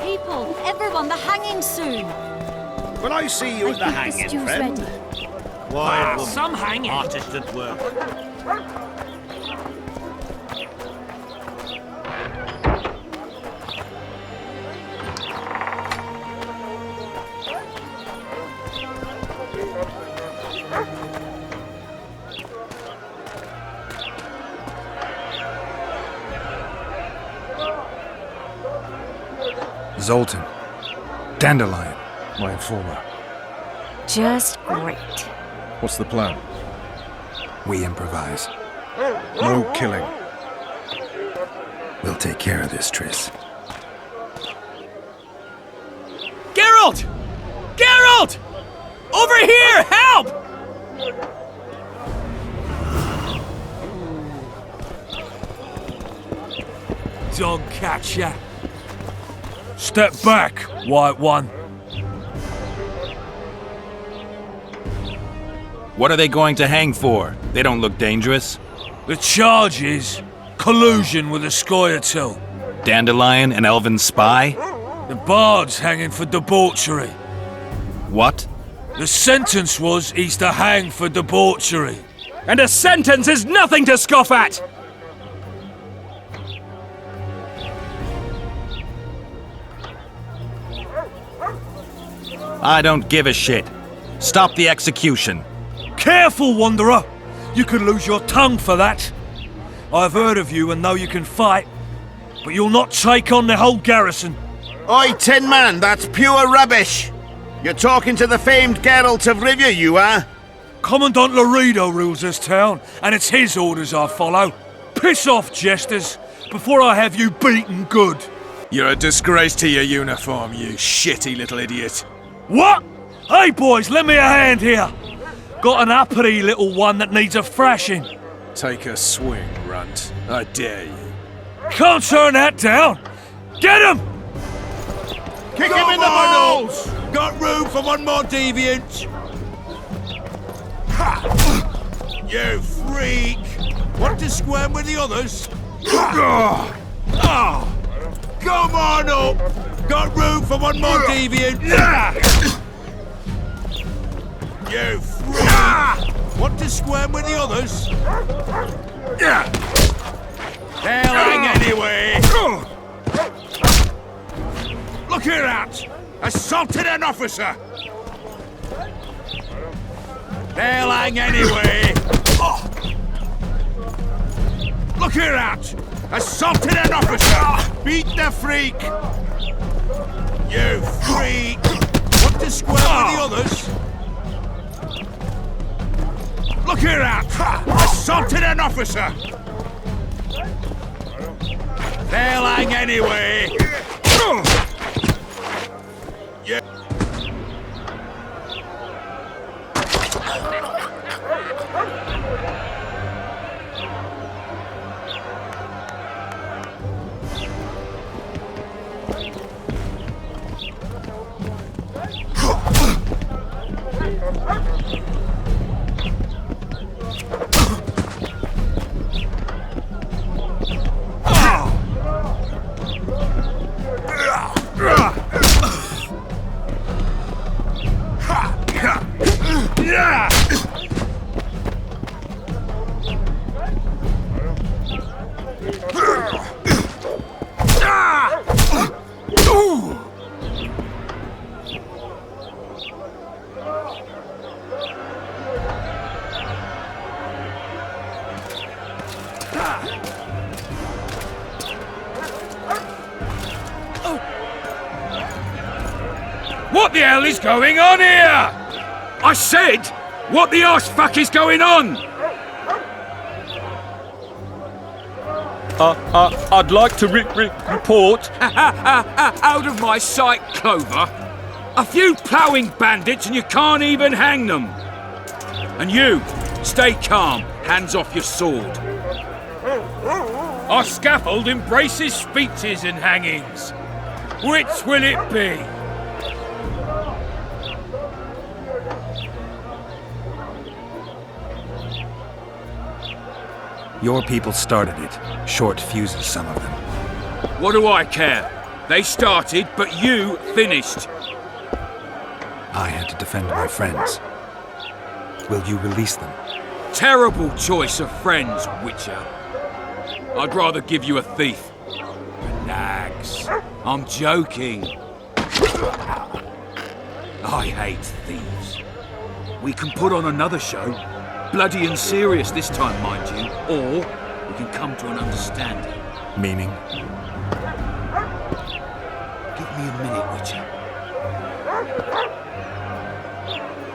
People, everyone, the hanging's soon. Will I see you at the hanging, friend? Why, some hanging. artist at work. Zoltan. Dandelion, my informer. Just great. What's the plan? We improvise. No killing. We'll take care of this, Triss. Geralt! Geralt! Over here! Help! Dog catcher. Step back, White One. What are they going to hang for? They don't look dangerous. The charge is collusion with the Scoia'tael. Dandelion, an elven spy? The bard's hanging for debauchery. What? The sentence was he's to hang for debauchery. And a sentence is nothing to scoff at! I don't give a shit. Stop the execution. Careful, Wanderer! You could lose your tongue for that. I've heard of you and know you can fight, but you'll not take on the whole garrison. Oi, Tin Man, that's pure rubbish! You're talking to the famed Geralt of Rivia, you are? Commandant Laredo rules this town, and it's his orders I follow. Piss off, jesters, before I have you beaten good. You're a disgrace to your uniform, you shitty little idiot. What? Hey, boys, lend me a hand here. Got an uppity little one that needs a thrashing. Take a swing, runt. I dare you. Can't turn that down. Get him! Kick him in the balls! Got room for one more deviant? Ha! You freak! Want to squirm with the others? Oh, come on up! Got room for one more deviant? You freak! Want to squirm with the others? They'll hang anyway! Look here, that! Assaulted an officer! They'll hang anyway! Look here, that! Assaulted an officer! Beat the freak! You freak! Want to square with the others? Look here, that! Assaulted an officer! They'll hang anyway! Yeah. What the hell is going on here? I said, what the arse fuck is going on? I'd like to report. Out of my sight, Clover. A few ploughing bandits and you can't even hang them. And you, stay calm, hands off your sword. Our scaffold embraces speeches and hangings. Which will it be? Your people started it. Short fuses, some of them. What do I care? They started, but you finished. I had to defend my friends. Will you release them? Terrible choice of friends, Witcher. I'd rather give you a thief. Relax. I'm joking. I hate thieves. We can put on another show. Bloody and serious this time, mind you. Or we can come to an understanding. Meaning? Give me a minute, Witcher.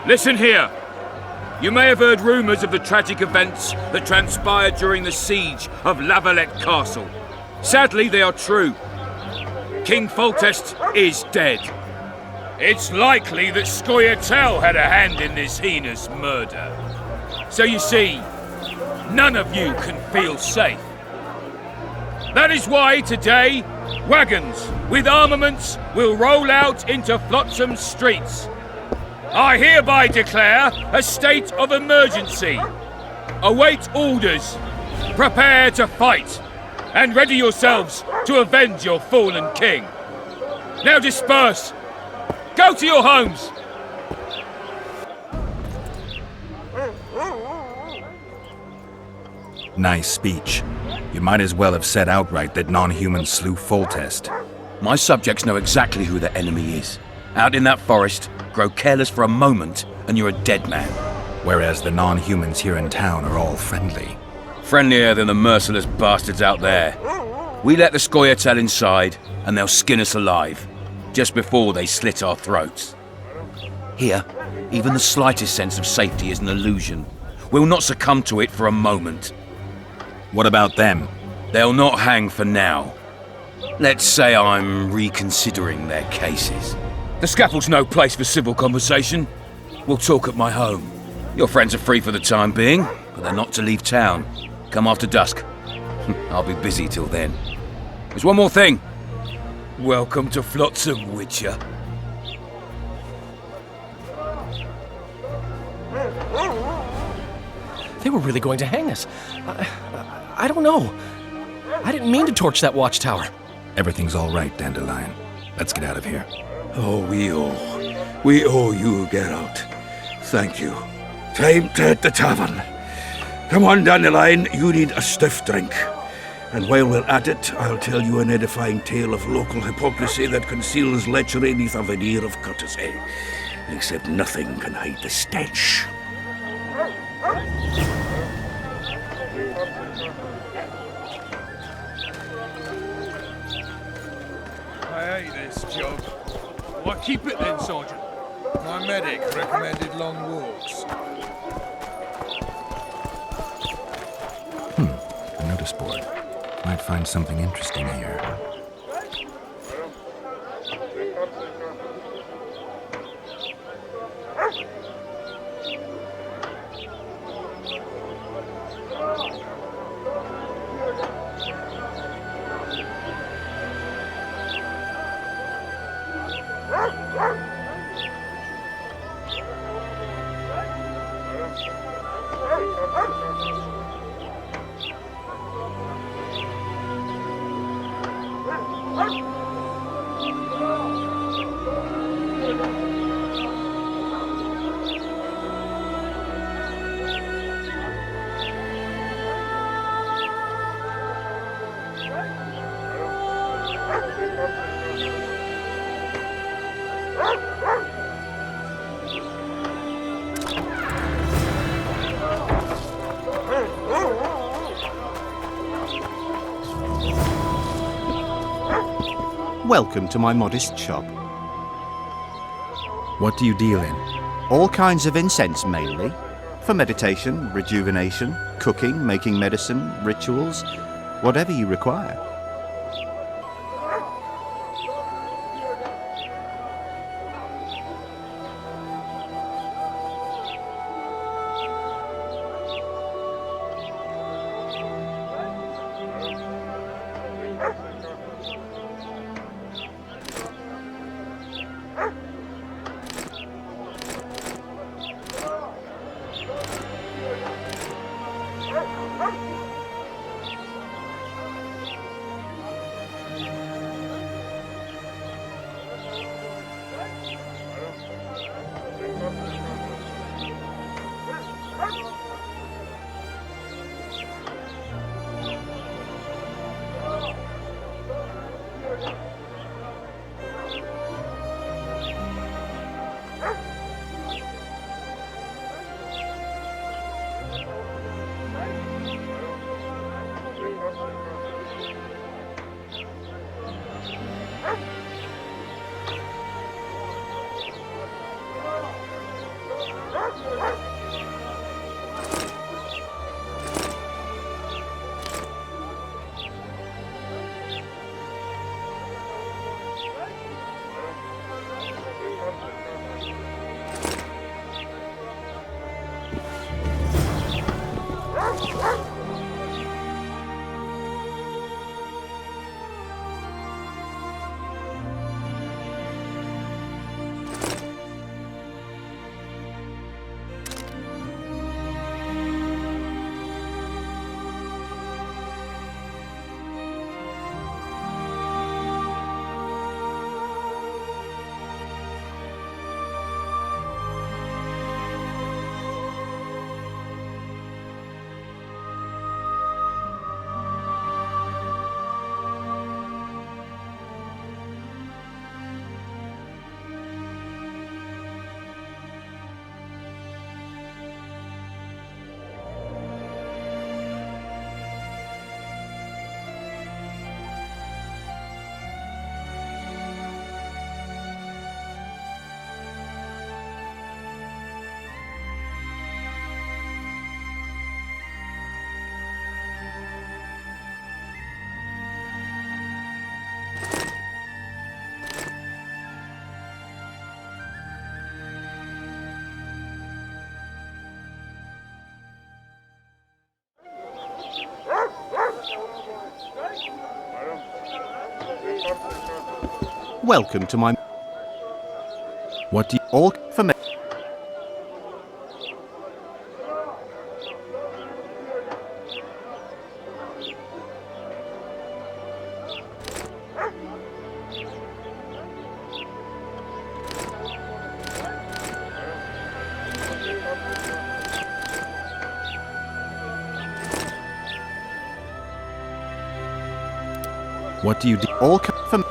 Listen here. You may have heard rumours of the tragic events that transpired during the siege of Lavalette Castle. Sadly, they are true. King Foltest is dead. It's likely that Scoia'tael had a hand in this heinous murder. So you see, none of you can feel safe. That is why today, wagons with armaments will roll out into Flotsam's streets. I hereby declare a state of emergency. Await orders. Prepare to fight. And ready yourselves to avenge your fallen king. Now disperse. Go to your homes. Nice speech. You might as well have said outright that non-humans slew Foltest. My subjects know exactly who the enemy is. Out in that forest, grow careless for a moment, and you're a dead man. Whereas the non-humans here in town are all friendly. Friendlier than the merciless bastards out there. We let the Scoia'tael inside, and they'll skin us alive, just before they slit our throats. Here, even the slightest sense of safety is an illusion. We'll not succumb to it for a moment. What about them? They'll not hang for now. Let's say I'm reconsidering their cases. The scaffold's no place for civil conversation. We'll talk at my home. Your friends are free for the time being, but they're not to leave town. Come after dusk. I'll be busy till then. There's one more thing. Welcome to Flotsam, Witcher. They were really going to hang us. I don't know. I didn't mean to torch that watchtower. Everything's all right, Dandelion. Let's get out of here. Oh, we owe you, Geralt. Thank you. Time to hit the tavern. Come on, Dandelion, you need a stiff drink. And while we're at it, I'll tell you an edifying tale of local hypocrisy that conceals lechery neath a veneer of courtesy. Except nothing can hide the stench. I hate this job. Why keep it then, Sergeant? My medic recommended long walks. A notice board. Might find something interesting here. Welcome to my modest shop. What do you deal in? All kinds of incense mainly. For meditation, rejuvenation, cooking, making medicine, rituals, whatever you require. Welcome to my... What do you... All for me. What do you do? All for me.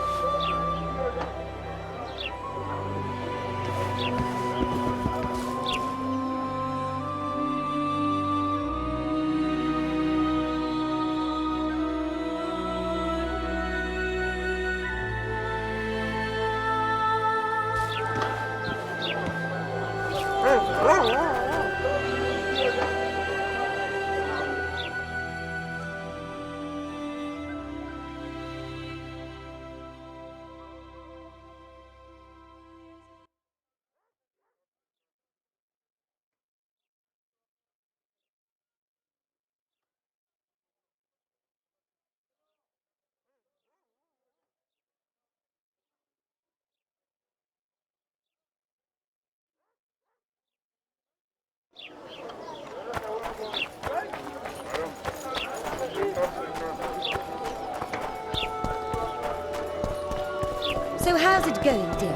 So how's it going, dear?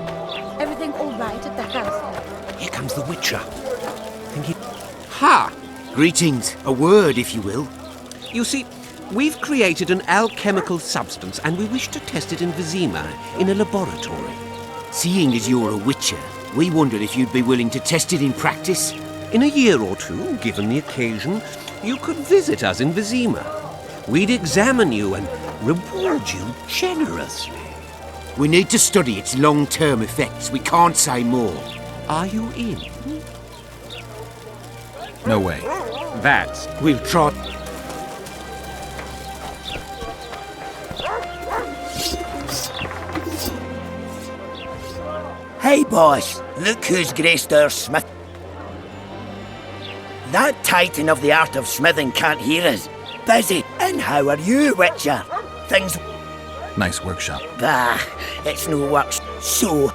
Everything all right at the house? Here comes the Witcher. Ha! Greetings. A word, if you will. You see, we've created an alchemical substance and we wish to test it in Vizima, in a laboratory. Seeing as you're a witcher, we wondered if you'd be willing to test it in practice. In a year or two, given the occasion, you could visit us in Vizima. We'd examine you and reward you generously. We need to study its long-term effects. We can't say more. Are you in? No way. That's... We'll try... Hey, boss. Look who's graced our smith. That titan of the art of smithing can't hear us. Busy. And how are you, Witcher? Things... Nice workshop. Bah, it's no work. So...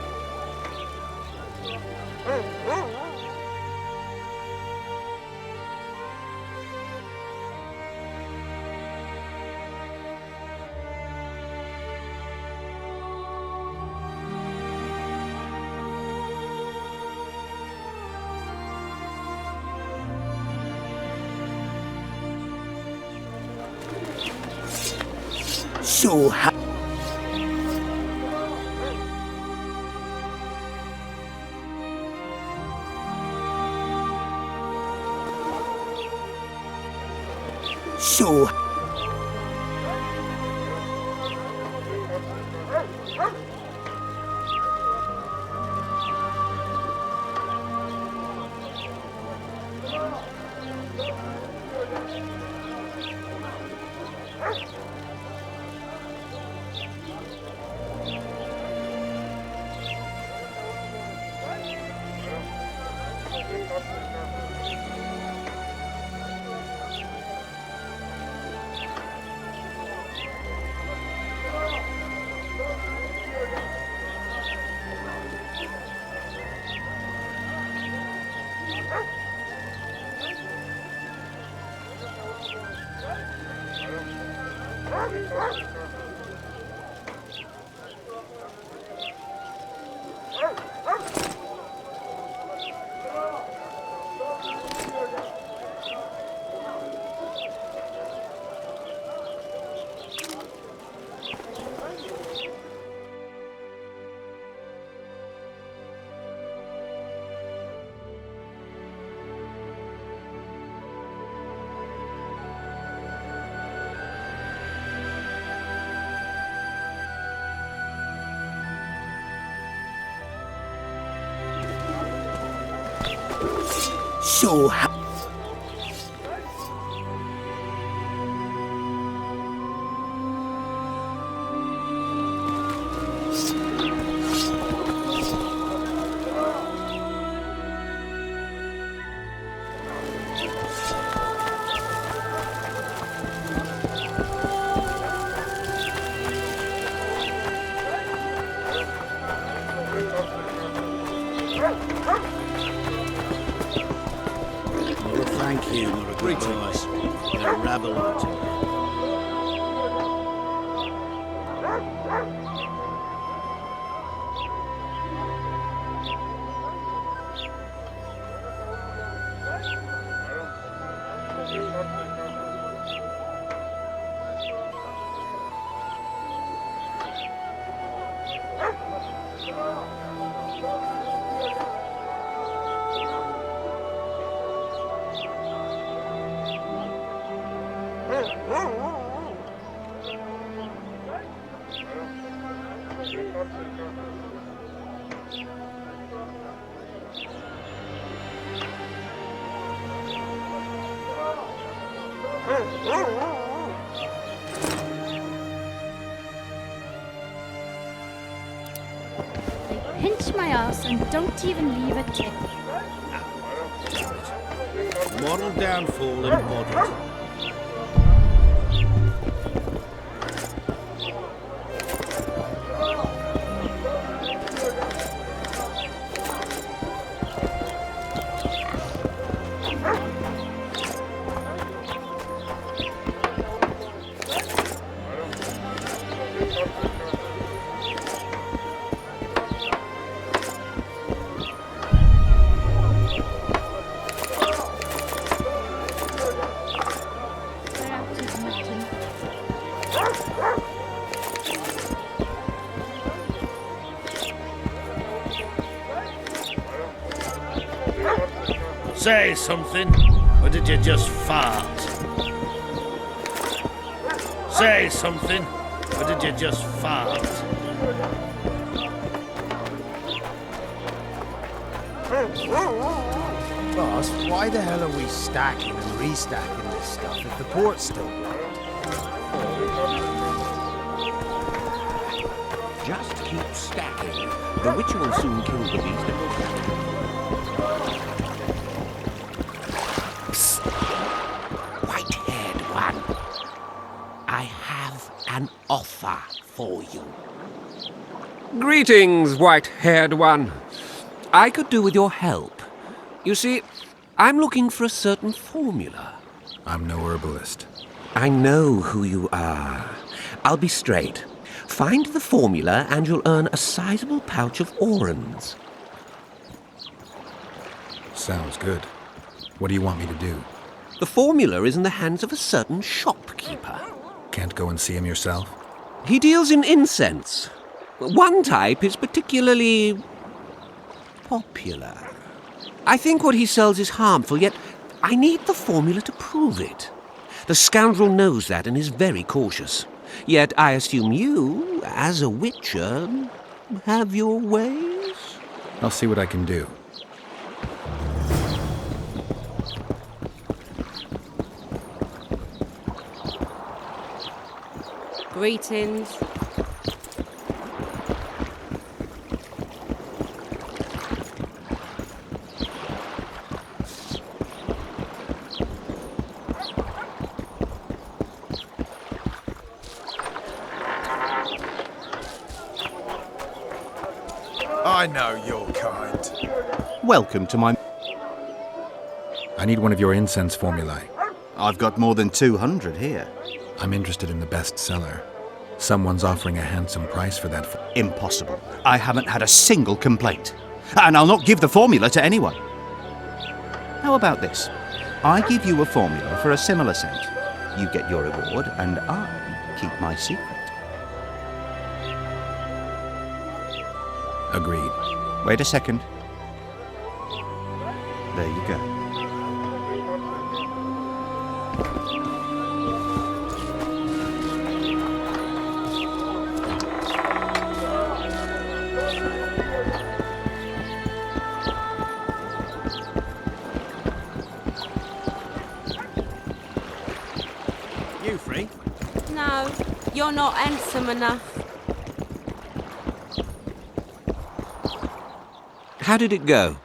So So Thank you, you're a good boy. You're a rabble of it. They pinch my ass and don't even leave a tip. Moral downfall embodied. Say something, or did you just fart? Say something, or did you just fart? Boss, why the hell are we stacking and restacking this stuff if the port's still blocked? Just keep stacking. The witch will soon kill the beast and we'll back. Psst. White-haired one. I have an offer for you. Greetings, white-haired one. I could do with your help. You see, I'm looking for a certain formula. I'm no herbalist. I know who you are. I'll be straight. Find the formula and you'll earn a sizable pouch of orans. Sounds good. What do you want me to do? The formula is in the hands of a certain shopkeeper. Can't go and see him yourself? He deals in incense. One type is particularly popular. I think what he sells is harmful, yet I need the formula to prove it. The scoundrel knows that and is very cautious. Yet I assume you, as a witcher, have your ways? I'll see what I can do. Greetings. I know your kind. Welcome to my... I need one of your incense formulae. I've got more than 200 here. I'm interested in the best seller. Someone's offering a handsome price for that. Impossible. I haven't had a single complaint. And I'll not give the formula to anyone. How about this? I give you a formula for a similar scent. You get your reward, and I keep my secret. Agreed. Wait a second. There you go. You free? No, you're not handsome enough. How did it go?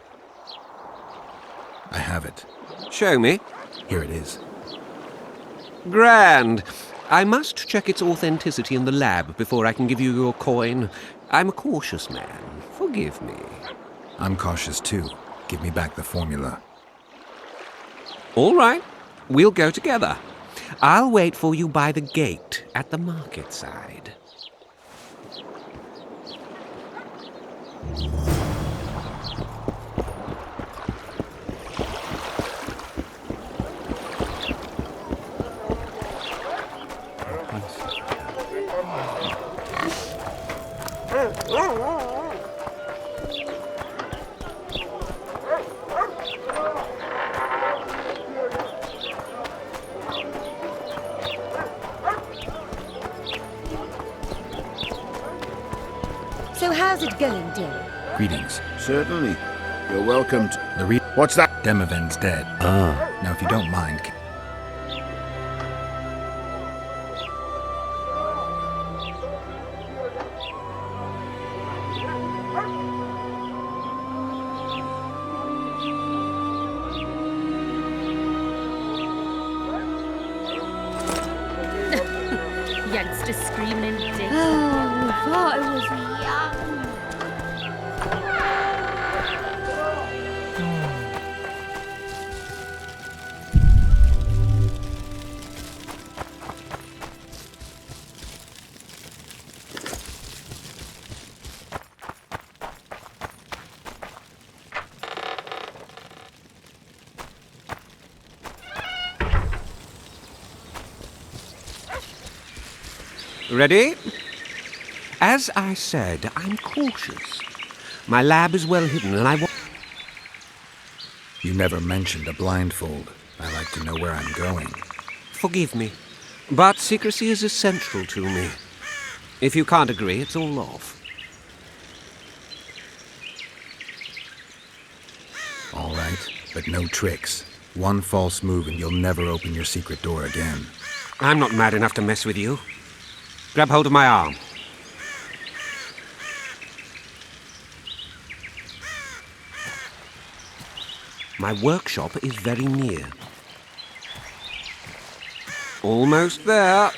I have it. Show me. Here it is. Grand. I must check its authenticity in the lab before I can give you your coin. I'm a cautious man. Forgive me. I'm cautious too. Give me back the formula. All right. We'll go together. I'll wait for you by the gate at the market side. So how's it going, Dill? Greetings. Certainly. You're welcome to... What's that? Demoven's dead. Now, if you don't mind... Youngster screaming in dick. Oh, thought I was young. Ready? As I said, I'm cautious. My lab is well hidden, and I want... You never mentioned a blindfold. I like to know where I'm going. Forgive me, but secrecy is essential to me. If you can't agree, it's all off. All right, but no tricks. One false move and you'll never open your secret door again. I'm not mad enough to mess with you. Grab hold of my arm. My workshop is very near. Almost there.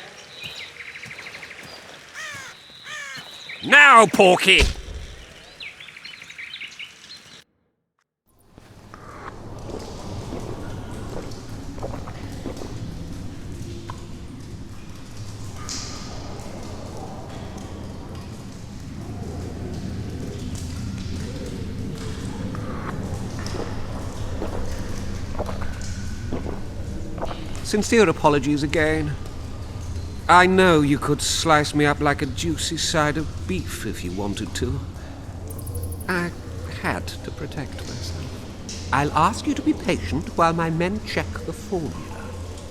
Now, Porky! Sincere apologies again. I know you could slice me up like a juicy side of beef if you wanted to. I had to protect myself. I'll ask you to be patient while my men check the formula.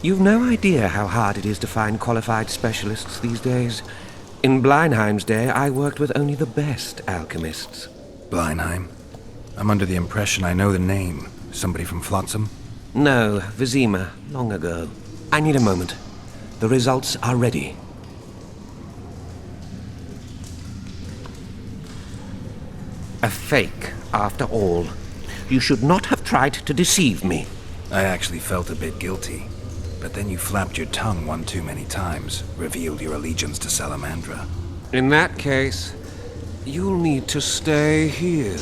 You've no idea how hard it is to find qualified specialists these days. In Bleinheim's day, I worked with only the best alchemists. Bleinheim? I'm under the impression I know the name. Somebody from Flotsam? No, Vizima, long ago. I need a moment. The results are ready. A fake, after all. You should not have tried to deceive me. I actually felt a bit guilty. But then you flapped your tongue one too many times, revealed your allegiance to Salamandra. In that case, you'll need to stay here.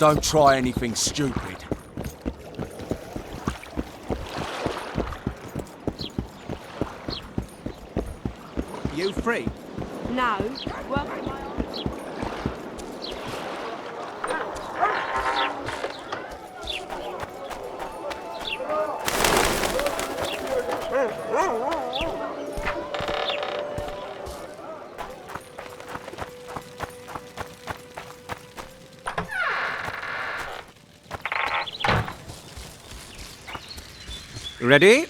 Don't try anything stupid. You free? No. Working my Ready?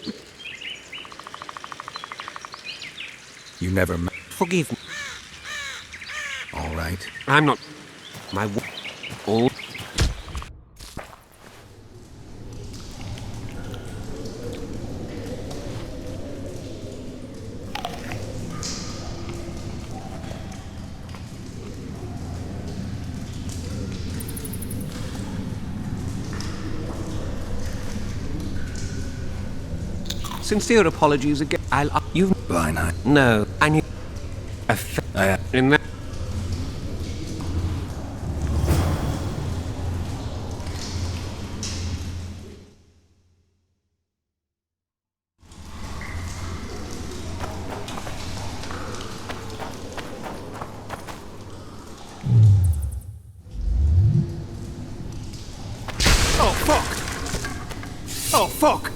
You never Forgive me. All right. I'm not... My... All... Sincere apologies again. You've... Bleinheim? No, I need... In that... Oh, fuck! Oh, fuck!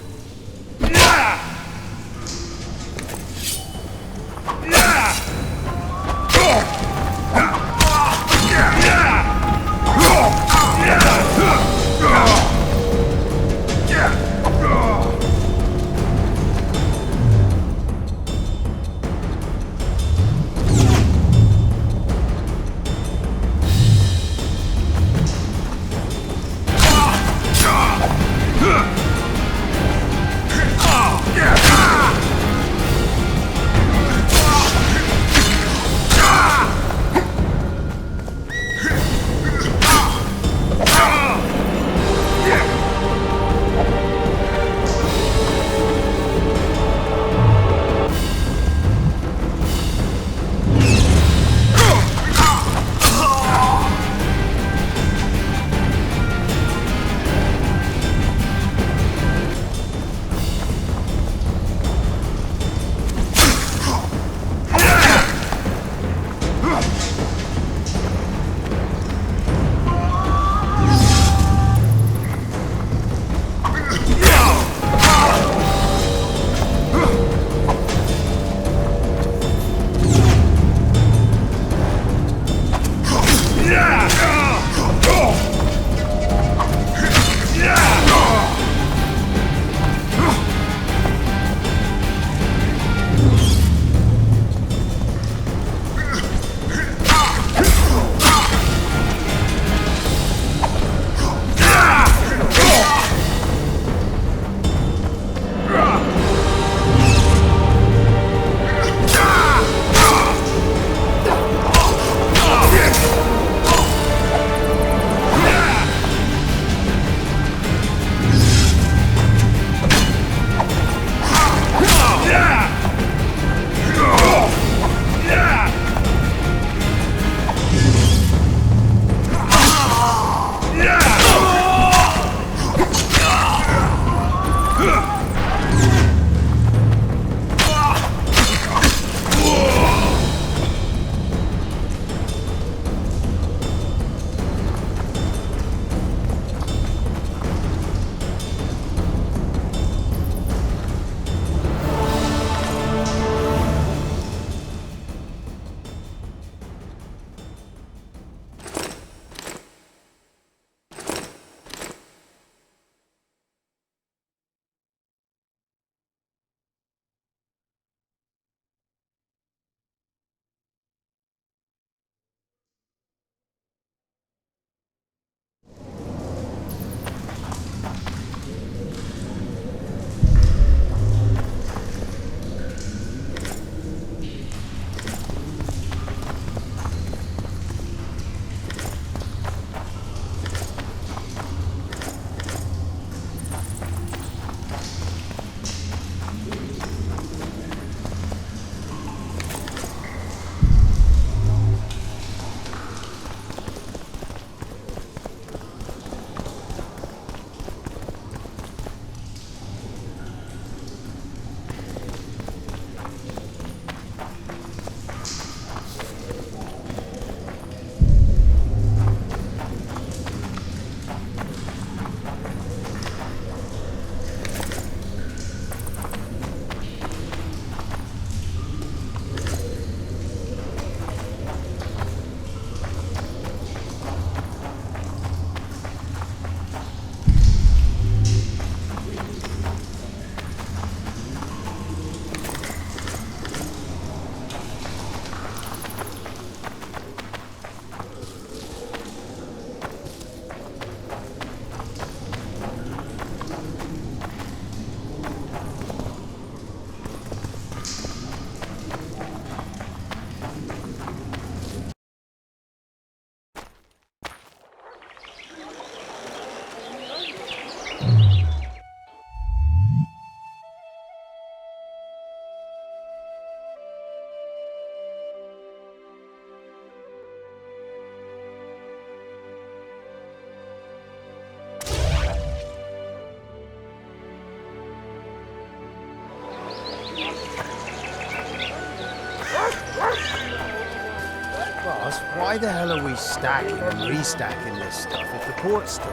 why the hell are we stacking and restacking this stuff if the port's still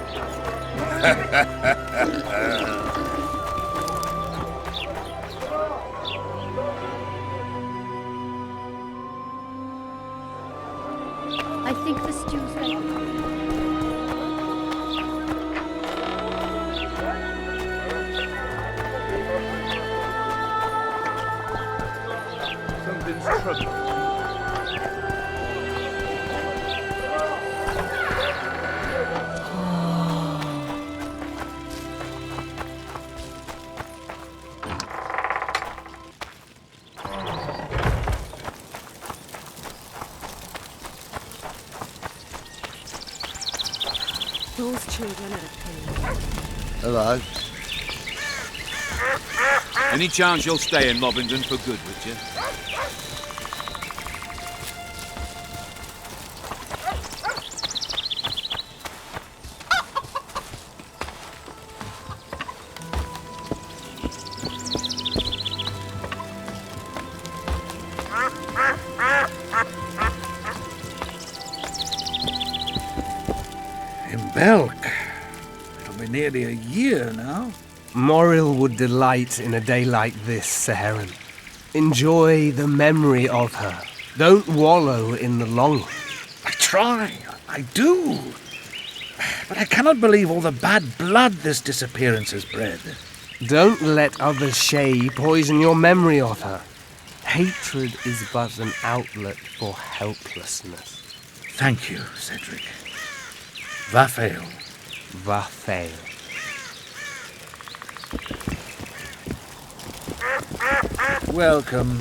I think the stew's ready. Something's trouble. Those children are a pain. Hello. Any chance you'll stay in Lobbington for good, would you? In Belk. It'll be nearly a year now. Moril would delight in a day like this, Saharan. Enjoy the memory of her. Don't wallow in the longing. I try. I do. But I cannot believe all the bad blood this disappearance has bred. Don't let other Shay poison your memory of her. Hatred is but an outlet for helplessness. Thank you, Cedric. Vafael. Vafael. Welcome.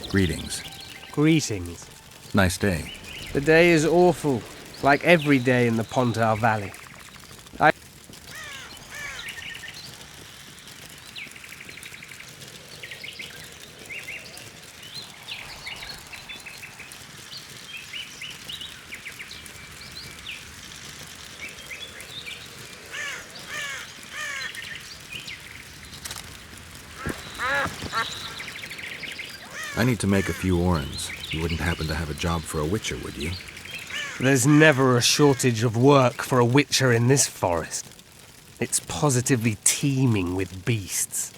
Greetings. Greetings. Nice day. The day is awful, like every day in the Pontar Valley. I need to make a few orens. You wouldn't happen to have a job for a witcher, would you? There's never a shortage of work for a witcher in this forest. It's positively teeming with beasts.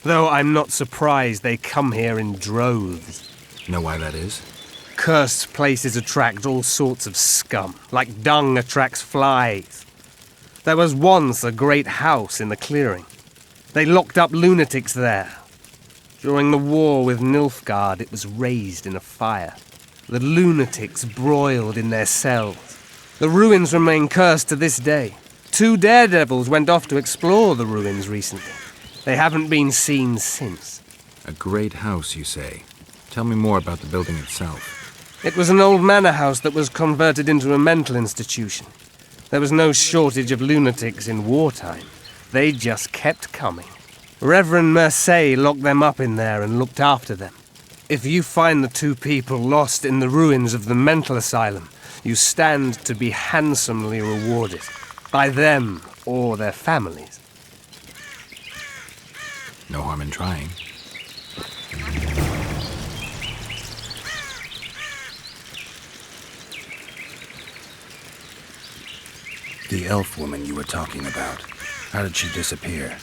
Though I'm not surprised they come here in droves. Know why that is? Cursed places attract all sorts of scum, like dung attracts flies. There was once a great house in the clearing. They locked up lunatics there. During the war with Nilfgaard, it was raised in a fire. The lunatics broiled in their cells. The ruins remain cursed to this day. 2 daredevils went off to explore the ruins recently. They haven't been seen since. A great house, you say. Tell me more about the building itself. It was an old manor house that was converted into a mental institution. There was no shortage of lunatics in wartime. They just kept coming. Reverend Mercey locked them up in there and looked after them. If you find the 2 people lost in the ruins of the mental asylum, you stand to be handsomely rewarded. By them or their families. No harm in trying. The elf woman you were talking about, how did she disappear?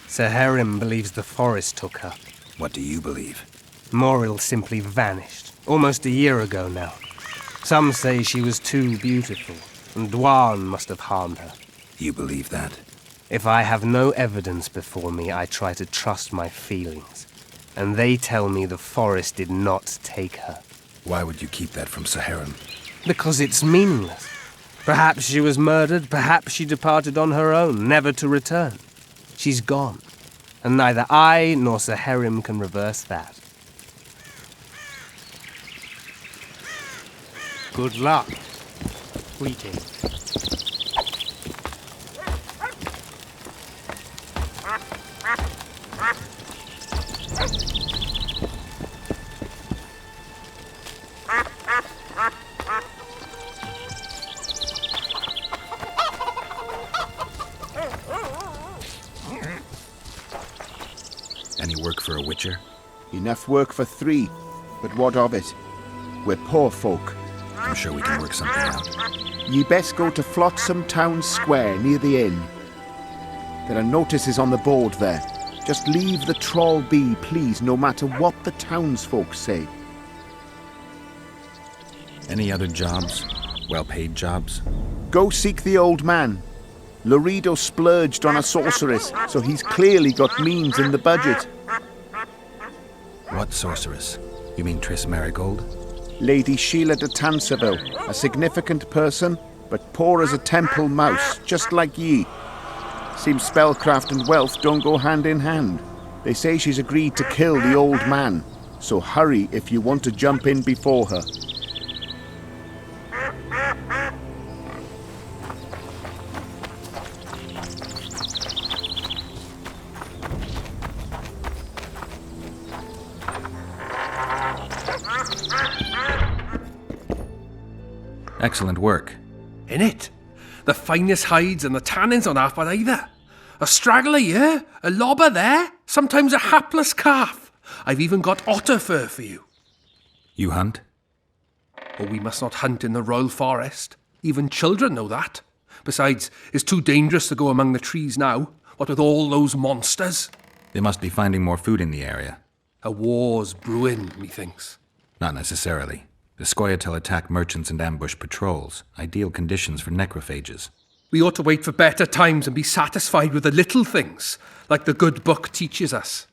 Saharim believes the forest took her. What do you believe? Moril simply vanished, almost a year ago now. Some say she was too beautiful, and Dwan must have harmed her. You believe that? If I have no evidence before me, I try to trust my feelings. And they tell me the forest did not take her. Why would you keep that from Saharim? Because it's meaningless. Perhaps she was murdered, perhaps she departed on her own, never to return. She's gone, and neither I nor Saharim can reverse that. Good luck. Greetings. Any work for a witcher? Enough work for 3, but what of it? We're poor folk. I'm sure we can work something out. Ye best go to Flotsam Town Square near the inn. There are notices on the board there. Just leave the trawl be, please, no matter what the townsfolk say. Any other jobs? Well-paid jobs? Go seek the old man. Loredo splurged on a sorceress, so he's clearly got means in the budget. What sorceress? You mean Triss Marigold? Lady Sheila de Tanserville, a significant person, but poor as a temple mouse, just like ye. Seems spellcraft and wealth don't go hand in hand. They say she's agreed to kill the old man, so hurry if you want to jump in before her. Excellent work. In it? The finest hides and the tannins on half by either. A straggler here, a lobber there, sometimes a hapless calf. I've even got otter fur for you. You hunt? Oh, we must not hunt in the royal forest. Even children know that. Besides, it's too dangerous to go among the trees now, what with all those monsters. They must be finding more food in the area. A war's brewing, methinks. Not necessarily. The Scoia'tael attack merchants and ambush patrols. Ideal conditions for necrophages. We ought to wait for better times and be satisfied with the little things, like the good book teaches us.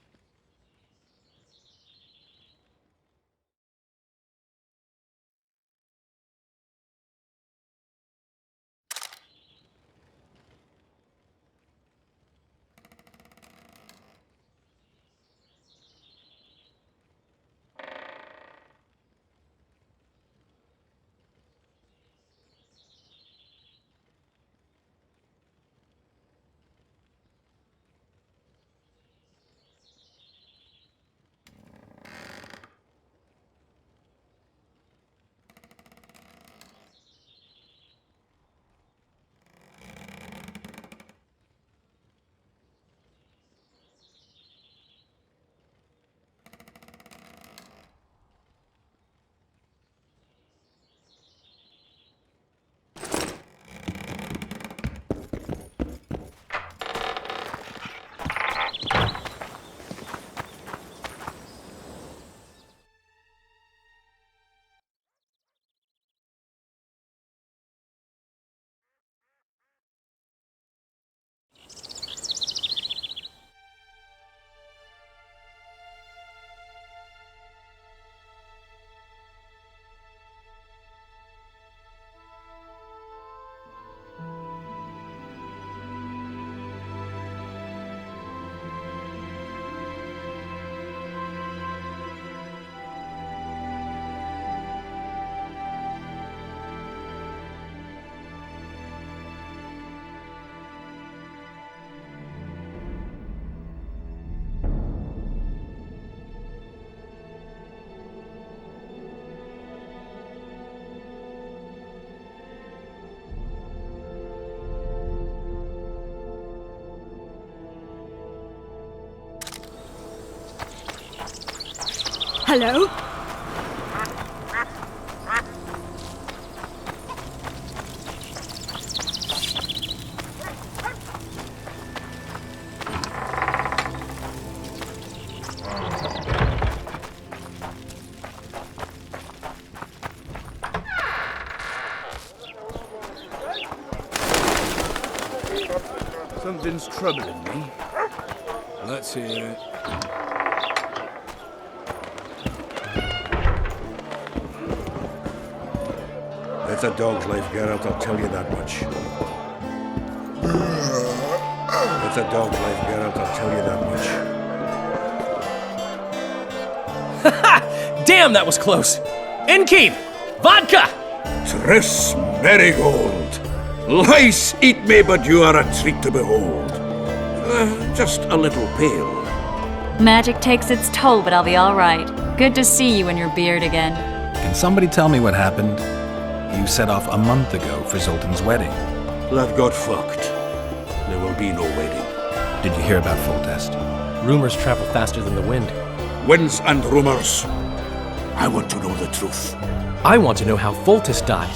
Hello? Something's troubling me. Let's hear it. It's a dog's life, Geralt, I'll tell you that much. It's a dog's life, Geralt, I'll tell you that much. Damn, that was close! Innkeep! Vodka! Triss Marigold! Lice eat me, but you are a treat to behold. Just a little pale. Magic takes its toll, but I'll be all right. Good to see you in your beard again. Can somebody tell me what happened? You set off a month ago for Zoltan's wedding. That got fucked. There will be no wedding. Did you hear about Foltest? Rumors travel faster than the wind. Winds and rumors. I want to know the truth. I want to know how Foltest died.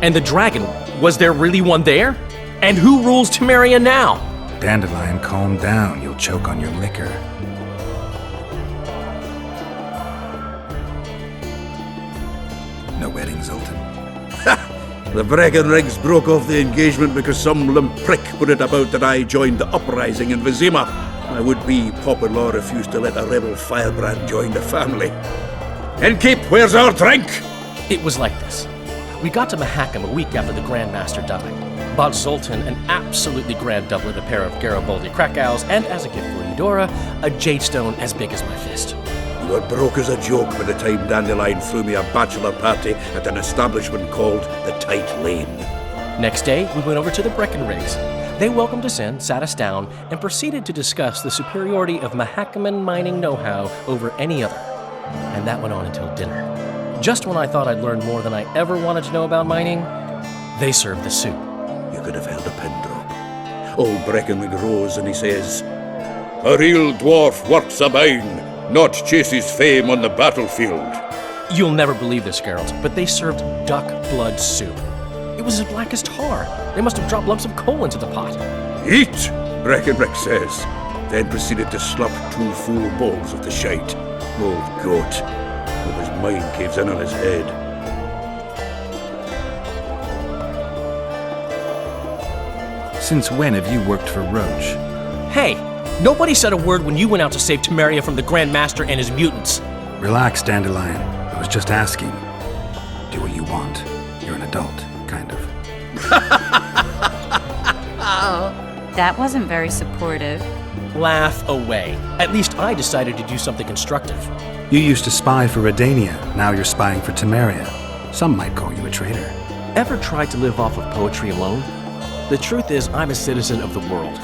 And the dragon, was there really one there? And who rules Temeria now? Dandelion, calm down. You'll choke on your liquor. No wedding, Zoltan. The Breckenrigs broke off the engagement because some limp prick put it about that I joined the uprising in Vizima. My would-be Poplar refused to let a rebel firebrand join the family. Innkeep, where's our drink? It was like this. We got to Mahakam a week after the Grand Master died. Bought Zoltan an absolutely grand doublet, a pair of Garibaldi Krakows, and as a gift for Eudora, a jade stone as big as my fist. You were broke as a joke by the time Dandelion threw me a bachelor party at an establishment called the Tight Lane. Next day, we went over to the Breckenrigs. They welcomed us in, sat us down, and proceeded to discuss the superiority of Mahakaman mining know-how over any other. And that went on until dinner. Just when I thought I'd learned more than I ever wanted to know about mining, they served the soup. You could have held a pin drop. Old Breckenrig rose and he says, "A real dwarf works a mine, not chases fame on the battlefield." You'll never believe this, Geralt, but they served duck blood soup. It was as black as tar. They must have dropped lumps of coal into the pot. "Eat," Breckenrig says, then proceeded to slap 2 full bowls of the shite. Old goat, with his mind caves in on his head. Since when have you worked for Roche? Hey, nobody said a word when you went out to save Temeria from the Grand Master and his mutants. Relax, Dandelion. I was just asking. Do what you want. You're an adult, kind of. That wasn't very supportive. Laugh away. At least I decided to do something constructive. You used to spy for Redania. Now you're spying for Temeria. Some might call you a traitor. Ever tried to live off of poetry alone? The truth is, I'm a citizen of the world.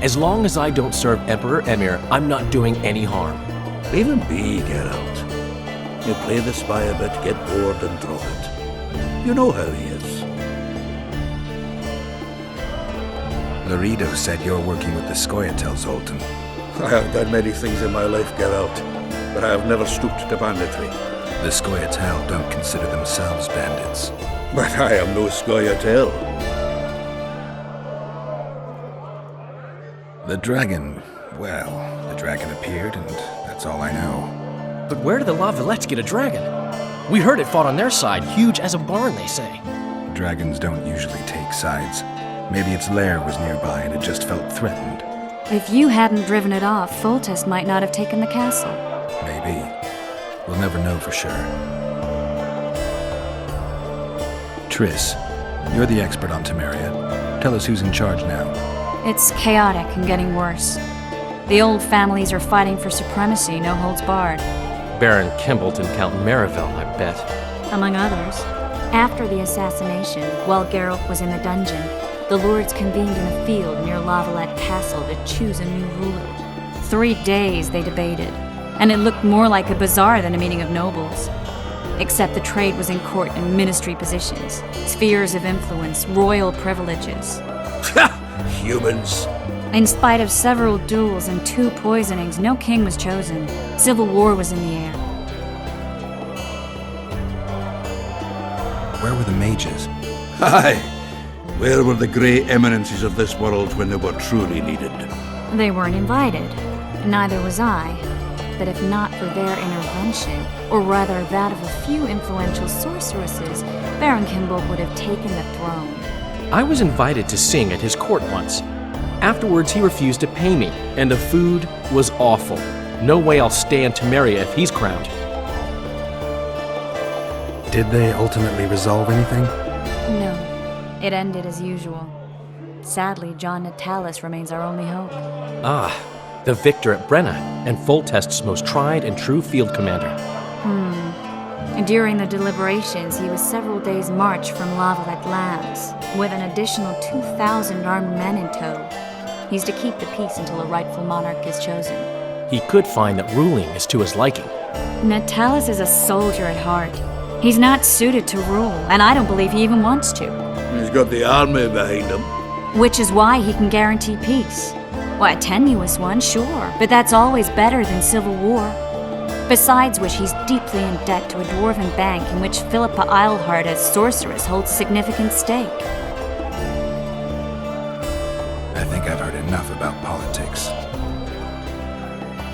As long as I don't serve Emperor Emir, I'm not doing any harm. Leave him be, Geralt. You play the spy a bit, get bored and drop it. You know how he is. Laredo said you're working with the Scoia'tael, Zoltan. I have done many things in my life, Geralt, but I have never stooped to banditry. The Scoia'tael don't consider themselves bandits. But I am no Scoia'tael. The dragon, well, the dragon appeared, and that's all I know. But where did the La Villettes get a dragon? We heard it fought on their side, huge as a barn, they say. Dragons don't usually take sides. Maybe its lair was nearby and it just felt threatened. If you hadn't driven it off, Foltest might not have taken the castle. Maybe. We'll never know for sure. Triss, you're the expert on Temeria. Tell us who's in charge now. It's chaotic and getting worse. The old families are fighting for supremacy, no holds barred. Baron Kimbalt and Count Marivelle, I bet. Among others. After the assassination, while Geralt was in the dungeon, the lords convened in a field near La Valette Castle to choose a new ruler. 3 days they debated, and it looked more like a bazaar than a meeting of nobles. Except the trade was in court and ministry positions, spheres of influence, royal privileges. Humans. In spite of several duels and 2 poisonings, no king was chosen. Civil war was in the air. Where were the mages? Aye. Where were the grey eminences of this world when they were truly needed? They weren't invited. Neither was I. But if not for their intervention, or rather that of a few influential sorceresses, Baron Kimball would have taken the throne. I was invited to sing at his court once. Afterwards, he refused to pay me, and the food was awful. No way I'll stay in Temeria if he's crowned. Did they ultimately resolve anything? No. It ended as usual. Sadly, John Natalis remains our only hope. Ah, the victor at Brenna, and Foltest's most tried and true field commander. During the deliberations, he was several days' march from La Valette lands, with an additional 2,000 armed men in tow. He's to keep the peace until a rightful monarch is chosen. He could find that ruling is to his liking. Natalis is a soldier at heart. He's not suited to rule, and I don't believe he even wants to. He's got the army behind him. Which is why he can guarantee peace. Well, a tenuous one, sure, but that's always better than civil war. Besides which, he's deeply in debt to a dwarven bank in which Philippa Eilhart as sorceress holds significant stake. I think I've heard enough about politics.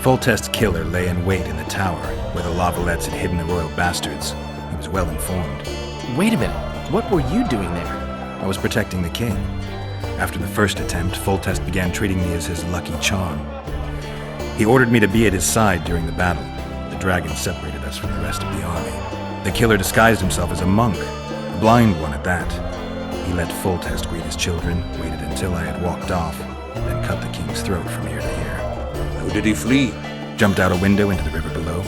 Foltest's killer lay in wait in the tower, where the Lavalettes had hidden the royal bastards. He was well informed. Wait a minute. What were you doing there? I was protecting the king. After the first attempt, Foltest began treating me as his lucky charm. He ordered me to be at his side during the battle. The dragon separated us from the rest of the army. The killer disguised himself as a monk, a blind one at that. He let Foltest greet his children, waited until I had walked off, then cut the king's throat from ear to ear. How did he flee? Jumped out a window into the river below.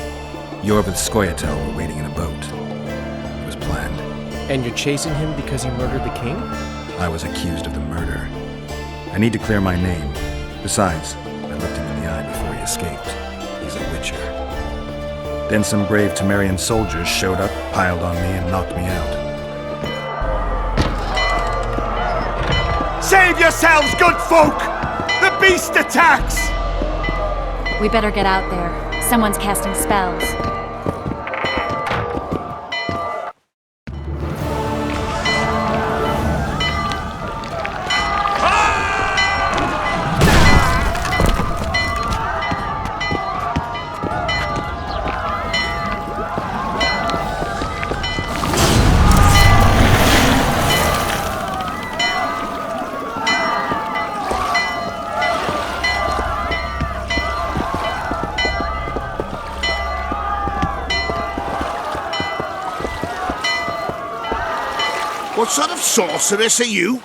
Yorv with Scoia'tael were waiting in a boat. It was planned. And you're chasing him because he murdered the king? I was accused of the murder. I need to clear my name. Besides, I looked him in the eye before he escaped. He's a witcher. Then some brave Temerian soldiers showed up, piled on me, and knocked me out. Save yourselves, good folk! The beast attacks! We better get out there. Someone's casting spells. What sort of sorceress are you?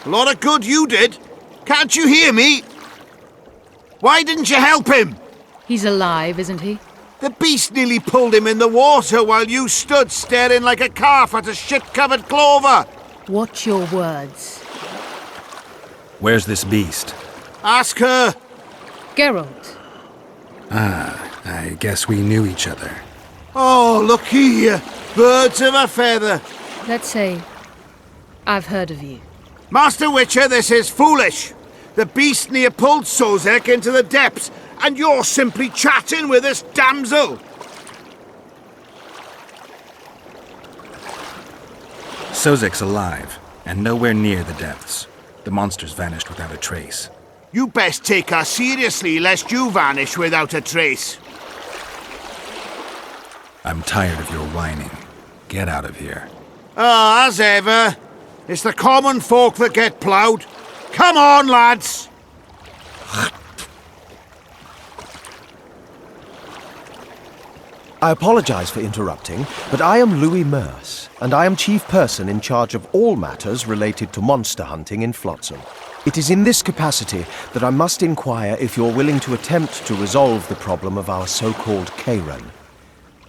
A lot of good you did. Can't you hear me? Why didn't you help him? He's alive, isn't he? The beast nearly pulled him in the water while you stood staring like a calf at a shit-covered clover. Watch your words. Where's this beast? Ask her. Geralt. Ah, I guess we knew each other. Oh, look here. Birds of a feather. Let's say I've heard of you. Master Witcher, this is foolish. The beast near pulled Sozek into the depths, and you're simply chatting with this damsel. Sozek's alive, and nowhere near the depths. The monster's vanished without a trace. You best take her seriously, lest you vanish without a trace. I'm tired of your whining. Get out of here. Ah, as ever. It's the common folk that get ploughed. Come on, lads! I apologize for interrupting, but I am Louis Merce, and I am chief person in charge of all matters related to monster hunting in Flotsam. It is in this capacity that I must inquire if you're willing to attempt to resolve the problem of our so-called Kayran,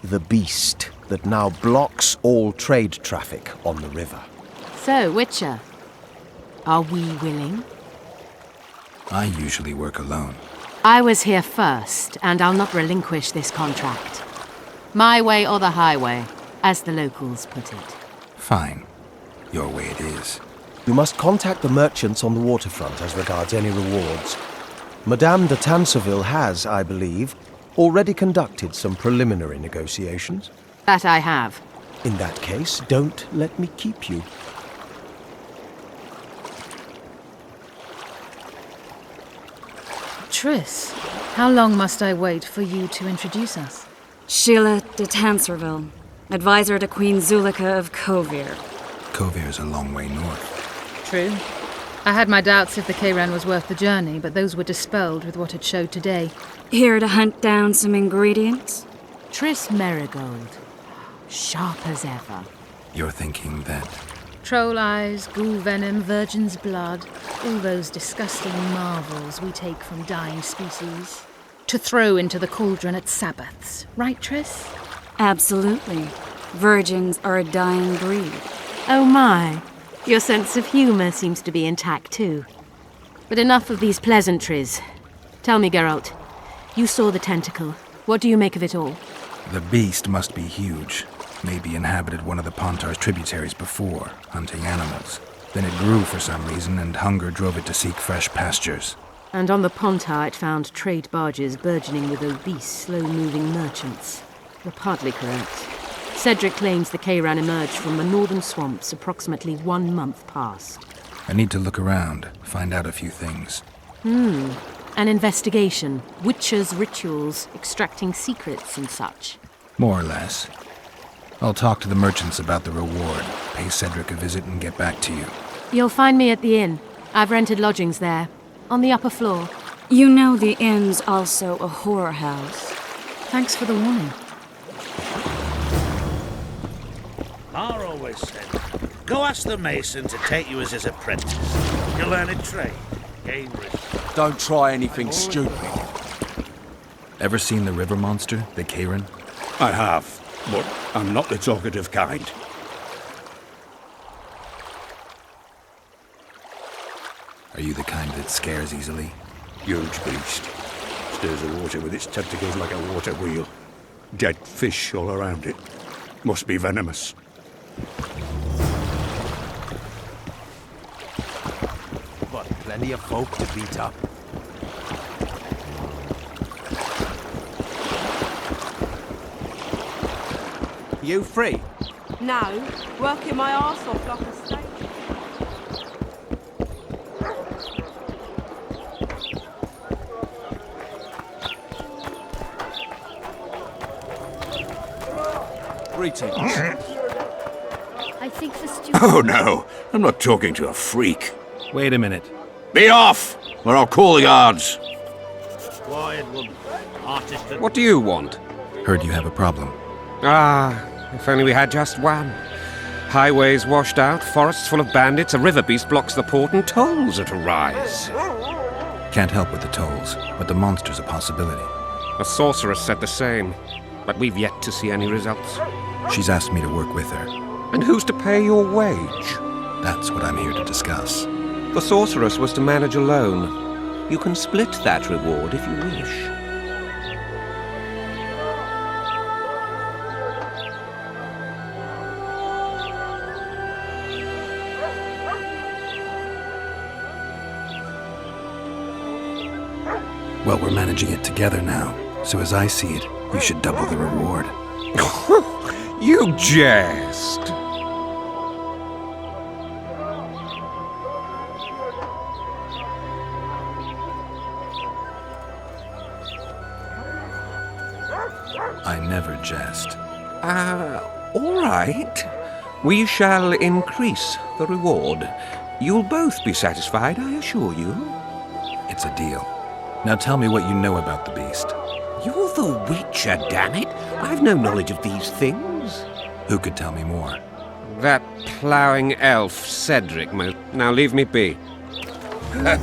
the beast that now blocks all trade traffic on the river. So, Witcher, are we willing? I usually work alone. I was here first, and I'll not relinquish this contract. My way or the highway, as the locals put it. Fine. Your way it is. You must contact the merchants on the waterfront as regards any rewards. Madame de Tansarville has, I believe, already conducted some preliminary negotiations. That I have. In that case, don't let me keep you. Triss, how long must I wait for you to introduce us? Sheila de Tansarville, advisor to Queen Zulika of Kovir. Kovir's a long way north. True. I had my doubts if the Kayran was worth the journey, but those were dispelled with what it showed today. Here to hunt down some ingredients? Triss Merigold. Sharp as ever. You're thinking that... Troll eyes, ghoul venom, virgin's blood, all those disgusting marvels we take from dying species. To throw into the cauldron at Sabbaths, right, Triss? Absolutely. Virgins are a dying breed. Oh my. Your sense of humour seems to be intact too. But enough of these pleasantries. Tell me, Geralt, you saw the tentacle. What do you make of it all? The beast must be huge. Maybe inhabited one of the Pontar's tributaries before, hunting animals. Then it grew for some reason, and hunger drove it to seek fresh pastures. And on the Pontar it found trade barges burgeoning with obese, slow-moving merchants. You're partly correct. Cedric claims the Kayran emerged from the northern swamps approximately 1 month past. I need to look around, find out a few things. An investigation. Witches' rituals, extracting secrets and such. More or less. I'll talk to the merchants about the reward, pay Cedric a visit and get back to you. You'll find me at the inn. I've rented lodgings there, on the upper floor. You know the inn's also a whorehouse. Thanks for the warning. Ma always said, go ask the mason to take you as his apprentice. You'll learn a trade, gain risk. Don't try anything stupid. Ever seen the river monster, the Kayran? I have, but I'm not the talkative kind. Are you the kind that scares easily? Huge beast. Stirs the water with its tentacles like a water wheel. Dead fish all around it. Must be venomous. But plenty of folk to beat up. You free? No, working my arse off like a steak. Greetings. I think the student... Oh no, I'm not talking to a freak. Wait a minute. Be off, or I'll call the guards. Quiet woman. Artist and... What do you want? Heard you have a problem. If only we had just one. Highways washed out, forests full of bandits, a river beast blocks the port, and tolls at a rise. Can't help with the tolls, but the monster's a possibility. A sorceress said the same, but we've yet to see any results. She's asked me to work with her. And who's to pay your wage? That's what I'm here to discuss. The sorceress was to manage alone. You can split that reward if you wish. Well, we're managing it together now, so as I see it, you should double the reward. You jest! I never jest. All right. We shall increase the reward. You'll both be satisfied, I assure you. It's a deal. Now tell me what you know about the beast. You're the Witcher, damn it! I've no knowledge of these things. Who could tell me more? That ploughing elf, Cedric. Now leave me be. Stir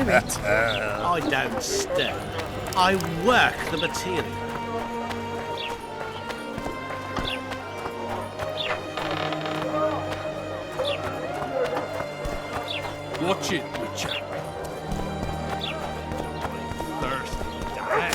it. I don't stir. I work the material. Watch it, Witcher. Thirsty, damn.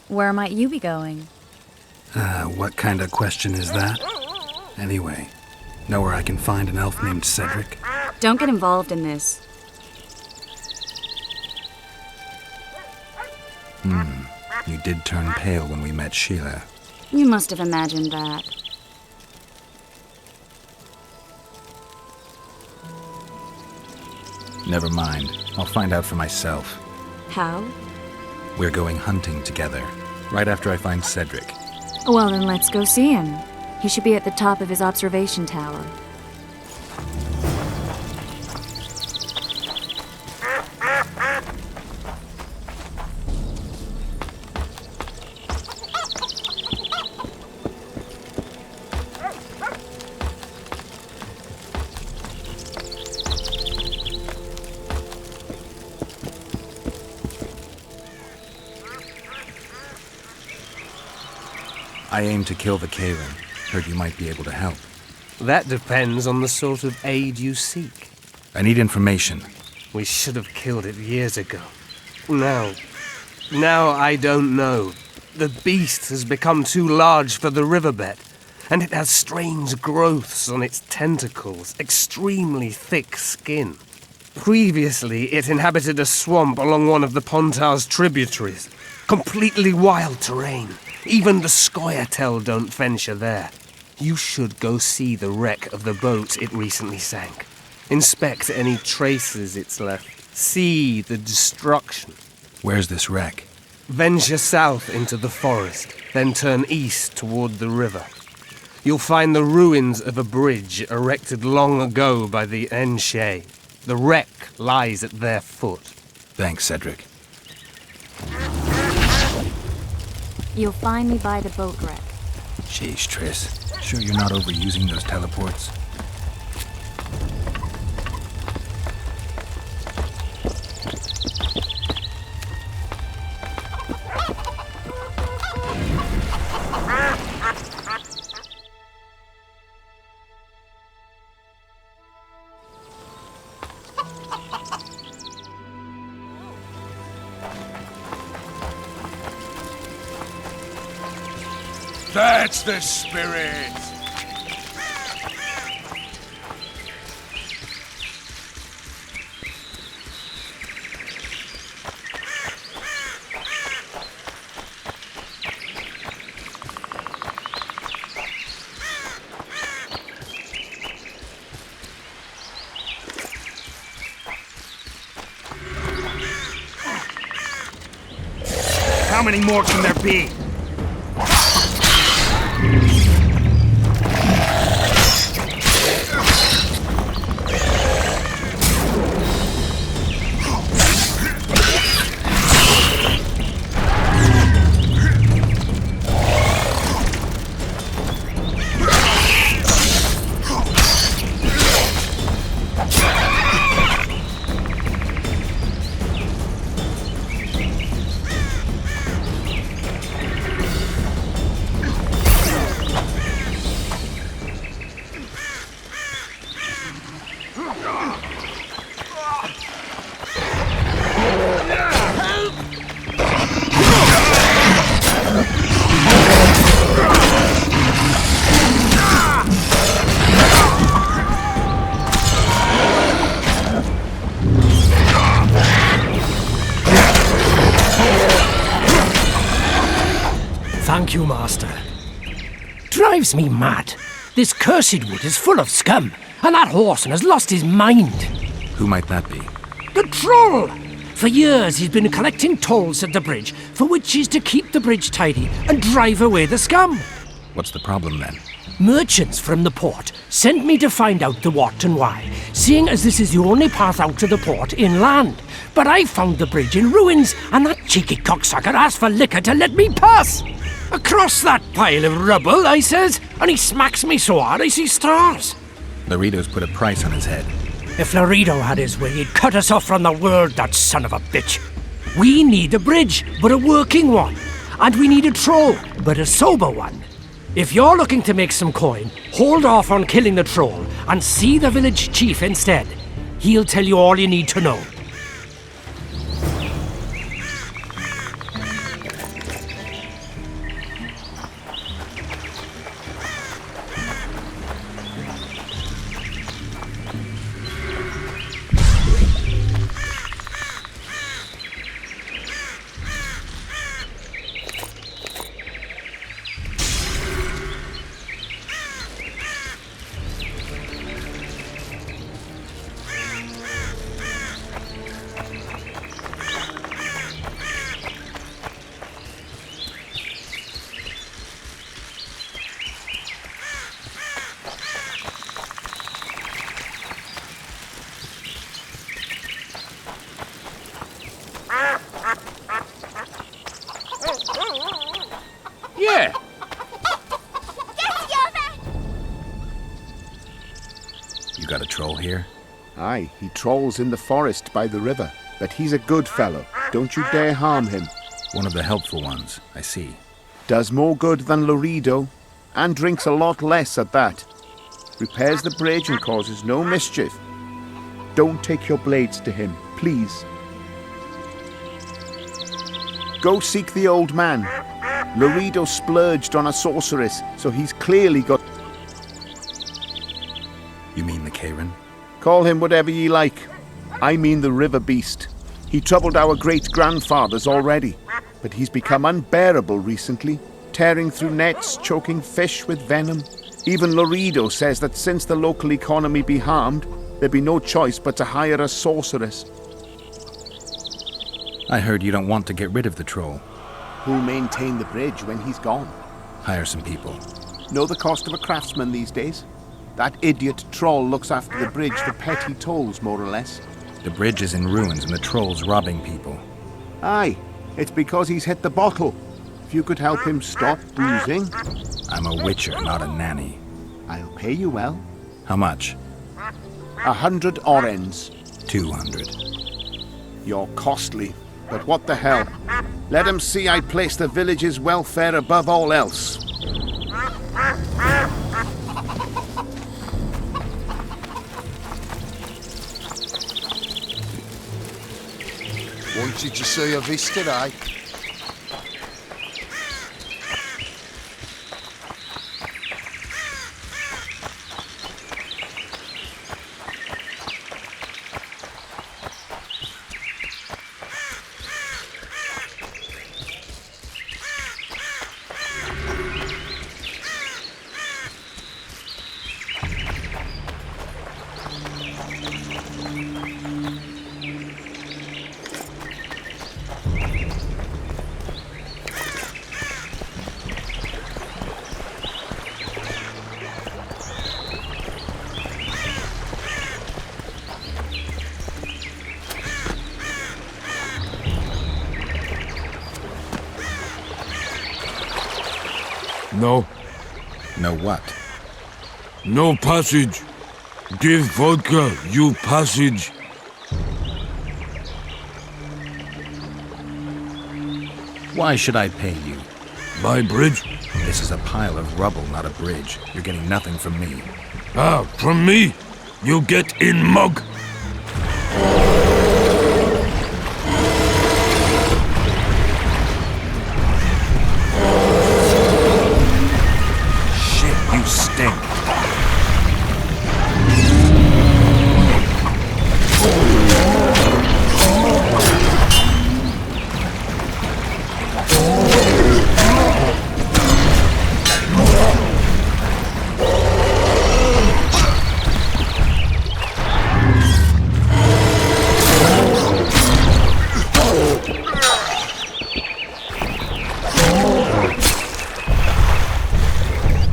Where might you be going? What kind of question is that? Anyway, know where I can find an elf named Cedric? Don't get involved in this. You did turn pale when we met Sheila. You must have imagined that. Never mind. I'll find out for myself. How? We're going hunting together, right after I find Cedric. Well, then let's go see him. He should be at the top of his observation tower. I aim to kill the Kayran. Heard you might be able to help. That depends on the sort of aid you seek. I need information. We should have killed it years ago. Now I don't know. The beast has become too large for the riverbed, and it has strange growths on its tentacles, extremely thick skin. Previously, it inhabited a swamp along one of the Pontar's tributaries. Completely wild terrain. Even the Scoia'tael don't venture there. You should go see the wreck of the boat it recently sank. Inspect any traces it's left. See the destruction. Where's this wreck? Venture south into the forest, then turn east toward the river. You'll find the ruins of a bridge erected long ago by the Enshe. The wreck lies at their foot. Thanks, Cedric. You'll find me by the boat wreck. Sheesh, Triss. Sure you're not overusing those teleports? That's the spirit! How many more can there be? Thank you, Master. Drives me mad. This cursed wood is full of scum, and that horseman has lost his mind. Who might that be? The troll! For years he's been collecting tolls at the bridge, for which is to keep the bridge tidy and drive away the scum. What's the problem then? Merchants from the port sent me to find out the what and why, seeing as this is the only path out to the port inland. But I found the bridge in ruins, and that cheeky cocksucker asked for liquor to let me pass. Across that pile of rubble, I says, and he smacks me so hard I see stars. Laredo's put a price on his head. If Laredo had his way, he'd cut us off from the world, that son of a bitch. We need a bridge, but a working one. And we need a troll, but a sober one. If you're looking to make some coin, hold off on killing the troll and see the village chief instead. He'll tell you all you need to know. Yeah. You got a troll here? Aye, he trolls in the forest by the river, but he's a good fellow. Don't you dare harm him. One of the helpful ones, I see. Does more good than Loredo, and drinks a lot less at that. Repairs the bridge and causes no mischief. Don't take your blades to him, please. Go seek the old man. Loredo splurged on a sorceress, so he's clearly got... You mean the Karen? Call him whatever ye like. I mean the river beast. He troubled our great-grandfathers already, but he's become unbearable recently, tearing through nets, choking fish with venom. Even Loredo says that since the local economy be harmed, there be no choice but to hire a sorceress. I heard you don't want to get rid of the troll. Who'll maintain the bridge when he's gone? Hire some people. Know the cost of a craftsman these days? That idiot troll looks after the bridge for petty tolls, more or less. The bridge is in ruins and the troll's robbing people. Aye, it's because he's hit the bottle. If you could help him stop boozing... I'm a witcher, not a nanny. I'll pay you well. How much? 100 orens. 200. You're costly, but what the hell? Let him see I place the village's welfare above all else. Wanted to see a vista, eh? No. No what? No passage. Give vodka, you passage. Why should I pay you? My bridge? This is a pile of rubble, not a bridge. You're getting nothing from me. Ah, from me? You get in mug. Shit, you stink.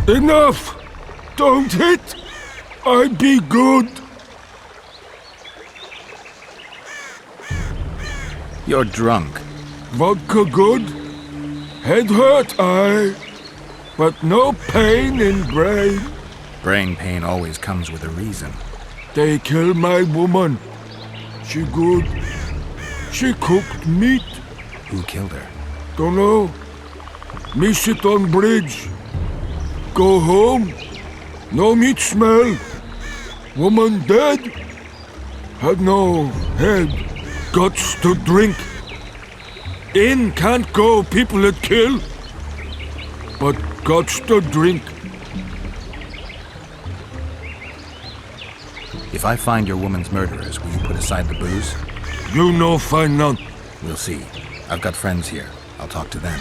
Enough! Don't hit! I be good! You're drunk. Vodka good? Head hurt, aye. But no pain in brain. Brain pain always comes with a reason. They kill my woman. She good. She cooked meat. Who killed her? Don't know. Me sit on bridge. Go home. No meat smell. Woman dead. Had no head. Guts to drink. In can't go people that kill. But guts to drink. If I find your woman's murderers, will you put aside the booze? You no find none. We'll see. I've got friends here. I'll talk to them.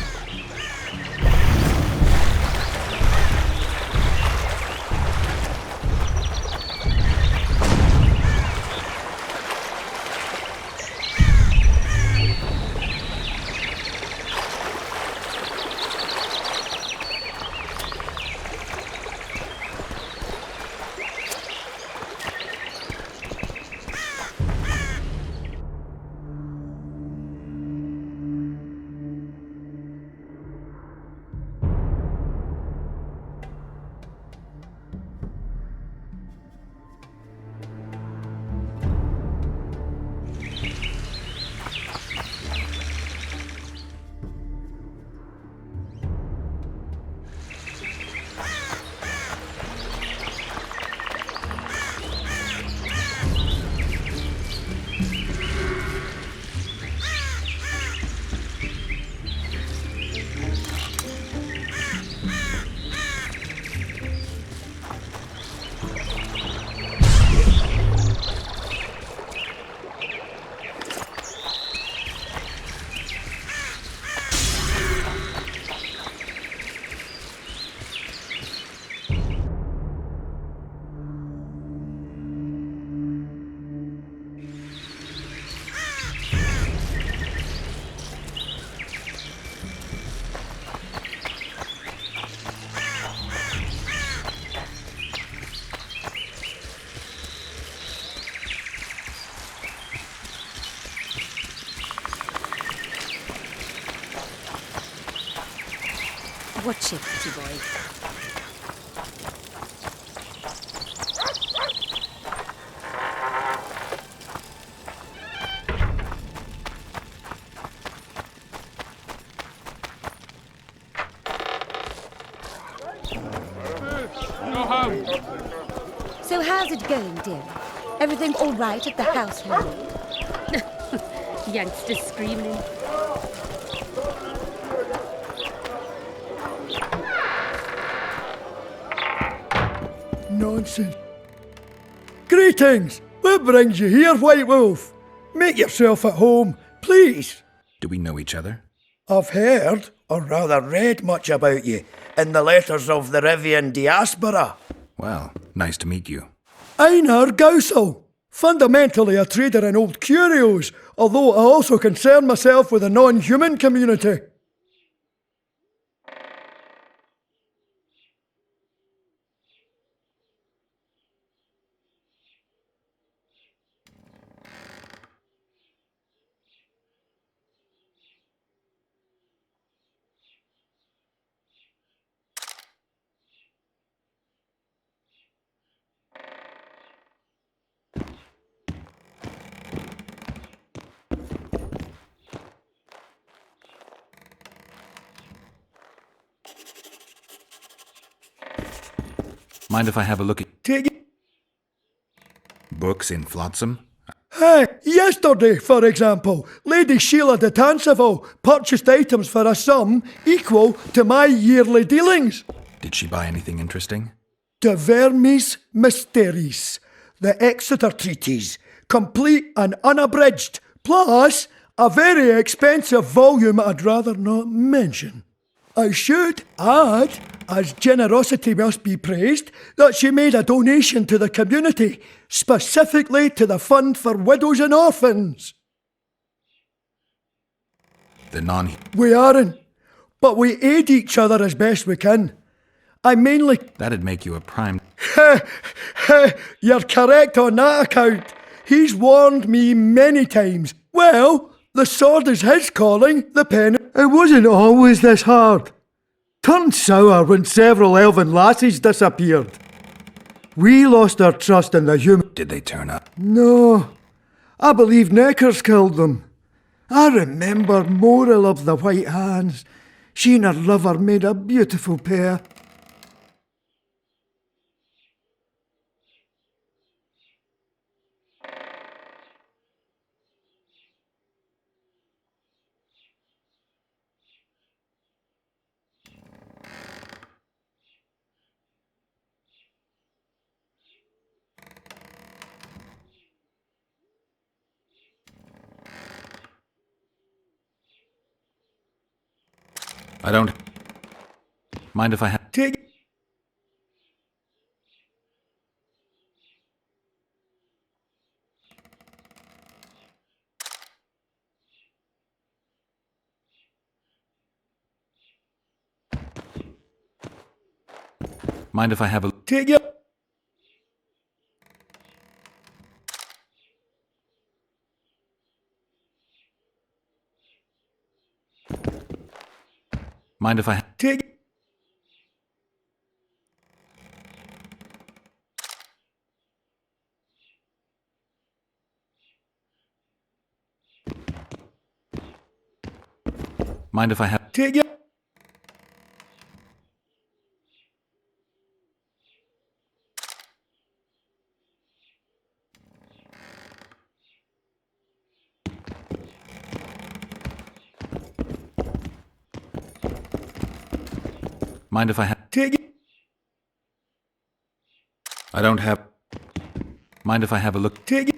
Watch it, pretty boy. Go home. So how's it going, dear? Everything all right at the house, Lily? Youngster screaming. Nonsense. Greetings! What brings you here, White Wolf? Make yourself at home, please. Do we know each other? I've heard, or rather read much about you, in the letters of the Rivian diaspora. Well, nice to meet you. Einar Gausel, fundamentally a trader in old curios, although I also concern myself with the non-human community. Mind if I have a look at Take it. books in Flotsam? Yesterday, for example, Lady Sheila de Tanseville purchased items for a sum equal to my yearly dealings. Did she buy anything interesting? De Vermis Mysteries, the Exeter Treatise, complete and unabridged, plus a very expensive volume I'd rather not mention. I should add, as generosity must be praised, that she made a donation to the community, specifically to the Fund for Widows and Orphans. The non... We aren't, but we aid each other as best we can. I mainly... That'd make you a prime... You're correct on that account. He's warned me many times. Well, the sword is his calling, the pen... It wasn't always this hard. Turned sour when several elven lassies disappeared. We lost our trust in the human... Did they turn up? No. I believe Neckers killed them. I remember Morrill of the White Hands. She and her lover made a beautiful pair. I don't... Mind if I have... Take... Mind if I have a... Take it. Mind if I... Take it. Mind if I have... Take it. Mind if I have... Take it. I don't have... Mind if I have a look... Take it.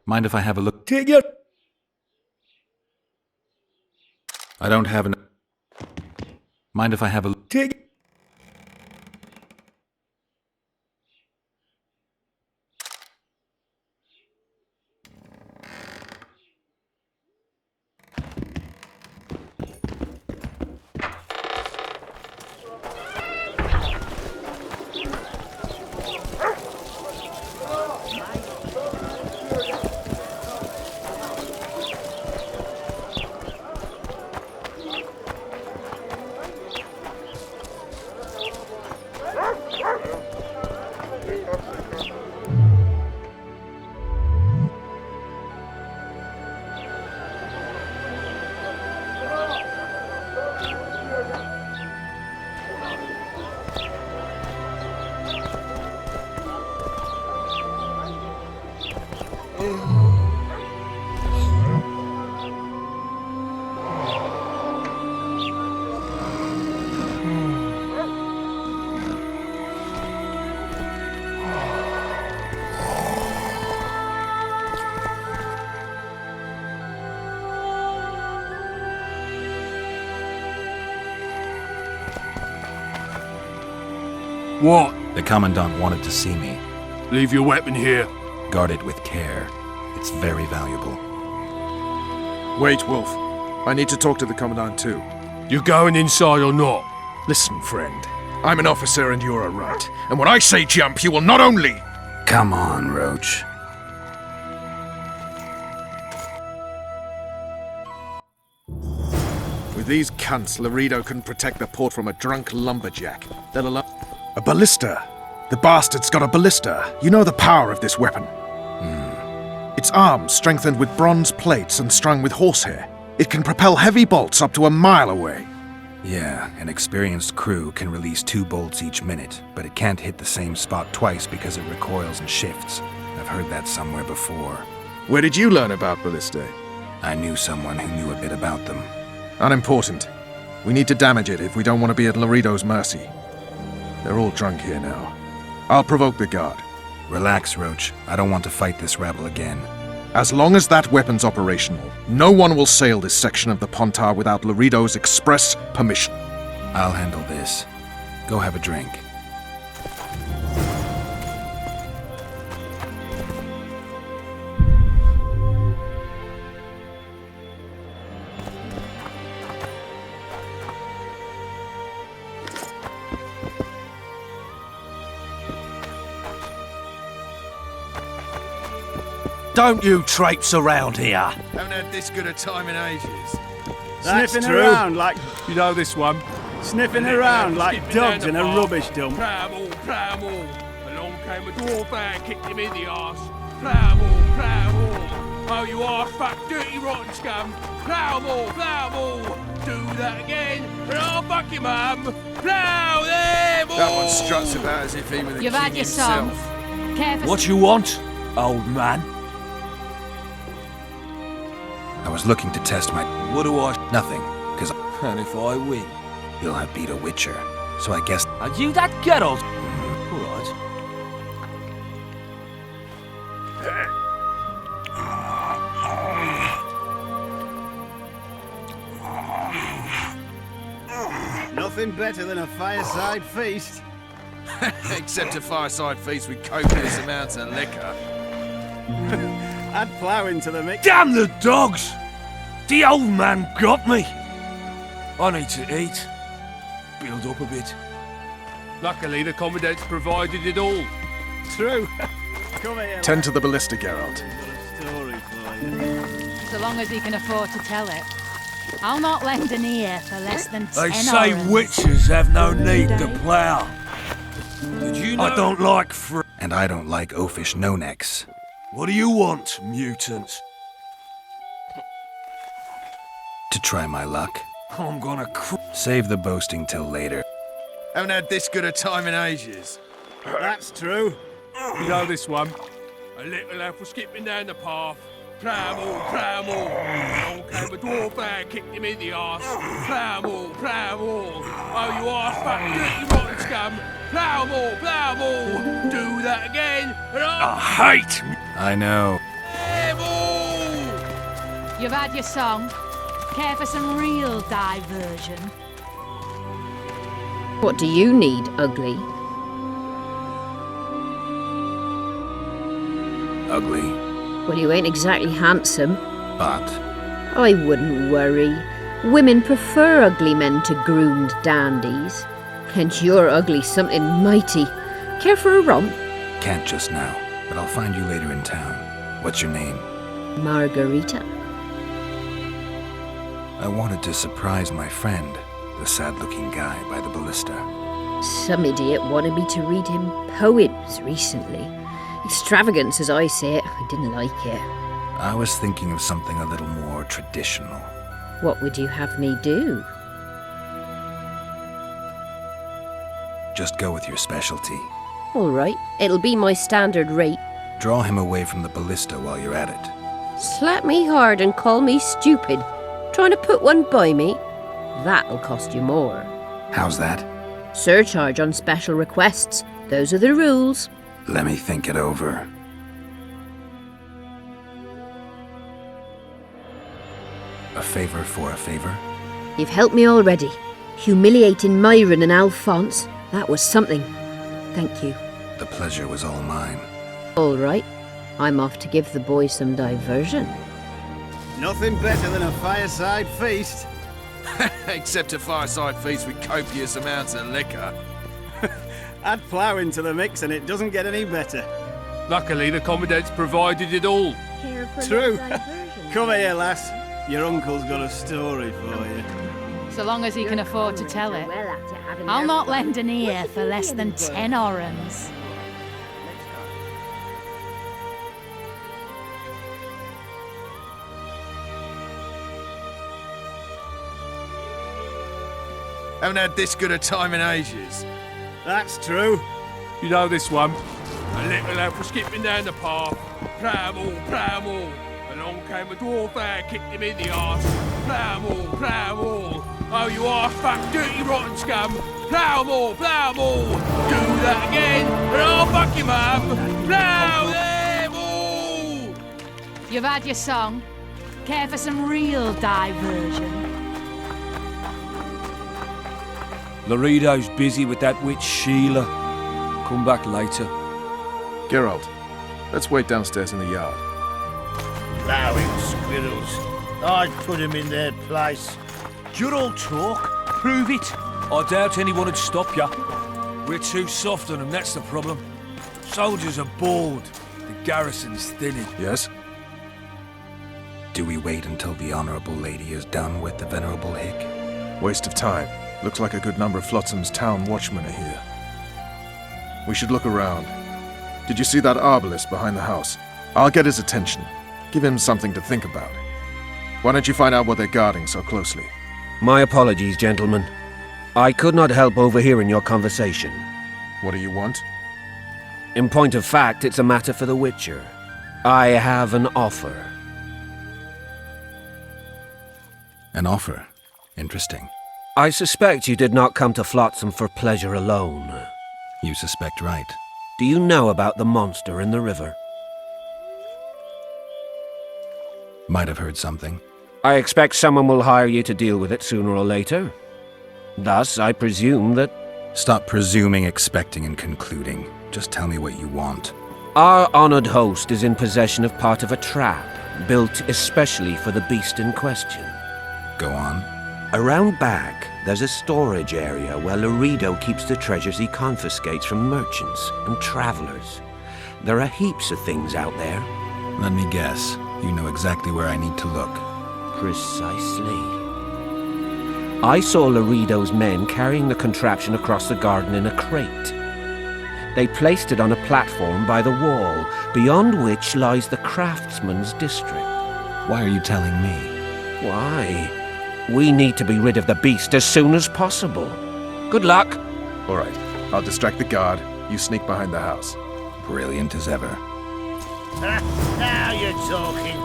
Mind if I have a look? Take your... I don't have an... Mind if I have a look? Take... What? The Commandant wanted to see me. Leave your weapon here. Guard it with care. It's very valuable. Wait, Wolf. I need to talk to the Commandant too. You going inside or not? Listen, friend. I'm an officer and you're a rat. And when I say jump, you will not only... Come on, Roach. With these cunts, Laredo can protect the port from a drunk lumberjack. Let alone... A ballista. The bastard's got a ballista. You know the power of this weapon. Its arms strengthened with bronze plates and strung with horsehair. It can propel heavy bolts up to a mile away. Yeah, an experienced crew can release 2 bolts each minute, but it can't hit the same spot twice because it recoils and shifts. I've heard that somewhere before. Where did you learn about ballistae? I knew someone who knew a bit about them. Unimportant. We need to damage it if we don't want to be at Laredo's mercy. They're all drunk here now. I'll provoke the guard. Relax, Roach. I don't want to fight this rebel again. As long as that weapon's operational, no one will sail this section of the Pontar without Laredo's express permission. I'll handle this. Go have a drink. Don't you traipse around here. Haven't had this good a time in ages. Sniffing around like... You know this one. Sniffing around like dogs in a rubbish dump. Pramble. Along came a dwarf and kicked him in the arse. Pramble. Oh, you arse fuck, dirty rotten scum. Pramble. Do that again, and I'll fuck him, mum. Plow them all. That one struts about as if he were the You've king had your song. himself. Care for What you want, old man? I was looking to test my... What do I... Nothing, because... And if I win? You'll have beat a Witcher. So I guess... Are you that Geralt? All right. Nothing better than a fireside feast. Except a fireside feast with copious amounts of liquor. Add plough into the mix. Damn the dogs! The old man got me. I need to eat. Build up a bit. Luckily, the Commandant's provided it all. True. Come here. Tend to the ballista, Geralt. Story for you. So long as he can afford to tell it. I'll not lend an ear for less than 10 They say orens. witches have no need to plough. Did you know? I don't like And I don't like oafish no-necks. What do you want, mutant? To try my luck. I'm gonna Save the boasting till later. Haven't had this good a time in ages. That's true. You know this one. A little elf was skipping down the path. Pramble. Along came a dwarf and kicked him in the arse. Pramble. Oh, you arse fuck, dirty rotten scum. Pramble. Do that again, and I'll... I hate... I know. You've had your song. Care for some real diversion? What do you need, ugly? Ugly, Well, you ain't exactly handsome. but I wouldn't worry. Women prefer ugly men to groomed dandies. And you're ugly something mighty. Care for a romp? can't just now. But I'll find you later in town. What's your name? Margarita. I wanted to surprise my friend, the sad-looking guy by the ballista. Some idiot wanted me to read him poems recently. Extravagance, as I say it. I didn't like it. I was thinking of something a little more traditional. What would you have me do? Just go with your specialty. All right, it'll be my standard rate. Draw him away from the ballista while you're at it. Slap me hard and call me stupid. Trying to put one by me? That'll cost you more. How's that? Surcharge on special requests. Those are the rules. Let me think it over. A favor for a favor? You've helped me already. Humiliating Myron and Alphonse. That was something. Thank you. The pleasure was all mine. All right. I'm off to give the boys some diversion. Nothing better than a fireside feast. Except a fireside feast with copious amounts of liquor. Add plough into the mix and it doesn't get any better. Luckily, the Commandant's provided it all. True. Come here, lass. Your uncle's got a story for you. So long as he can afford to tell it. I'll not lend an ear for less than 10 orens. Haven't had this good a time in ages. That's true. You know this one. A little lad was skipping down the path. Plough-all, plough-all. Along came a dwarf and kicked him in the arse. Plough-all, plough-all. Oh, you are fat, dirty, rotten scum. Plough-all, plough-all. Do that again, and I'll fuck him up. Plough them all. You've had your song. Care for some real diversion? Laredo's busy with that witch Sheila. Come back later. Geralt, let's wait downstairs in the yard. Plowing squirrels. I'd put him in their place. You're all talk. Prove it. I doubt anyone would stop you. We're too soft on them, that's the problem. Soldiers are bored. The garrison's thinning. Yes? Do we wait until the Honourable Lady is done with the Venerable Hick? Waste of time. Looks like a good number of Flotsam's town watchmen are here. We should look around. Did you see that arbalist behind the house? I'll get his attention. Give him something to think about. Why don't you find out what they're guarding so closely? My apologies, gentlemen. I could not help overhearing your conversation. What do you want? In point of fact, it's a matter for the Witcher. I have an offer. An offer? Interesting. I suspect you did not come to Flotsam for pleasure alone. You suspect right. Do you know about the monster in the river? Might have heard something. I expect someone will hire you to deal with it sooner or later. Thus, I presume that... Stop presuming, expecting, and concluding. Just tell me what you want. Our honored host is in possession of part of a trap, built especially for the beast in question. Go on. Around back, there's a storage area where Laredo keeps the treasures he confiscates from merchants and travelers. There are heaps of things out there. Let me guess. You know exactly where I need to look. Precisely. I saw Laredo's men carrying the contraption across the garden in a crate. They placed it on a platform by the wall, beyond which lies the craftsman's district. Why are you telling me? Why? We need to be rid of the beast as soon as possible. Good luck. All right. I'll distract the guard. You sneak behind the house. Brilliant as ever. Now you're talking.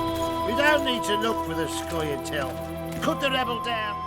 We don't need to look for the Scoia'tael. Cut the rebel down.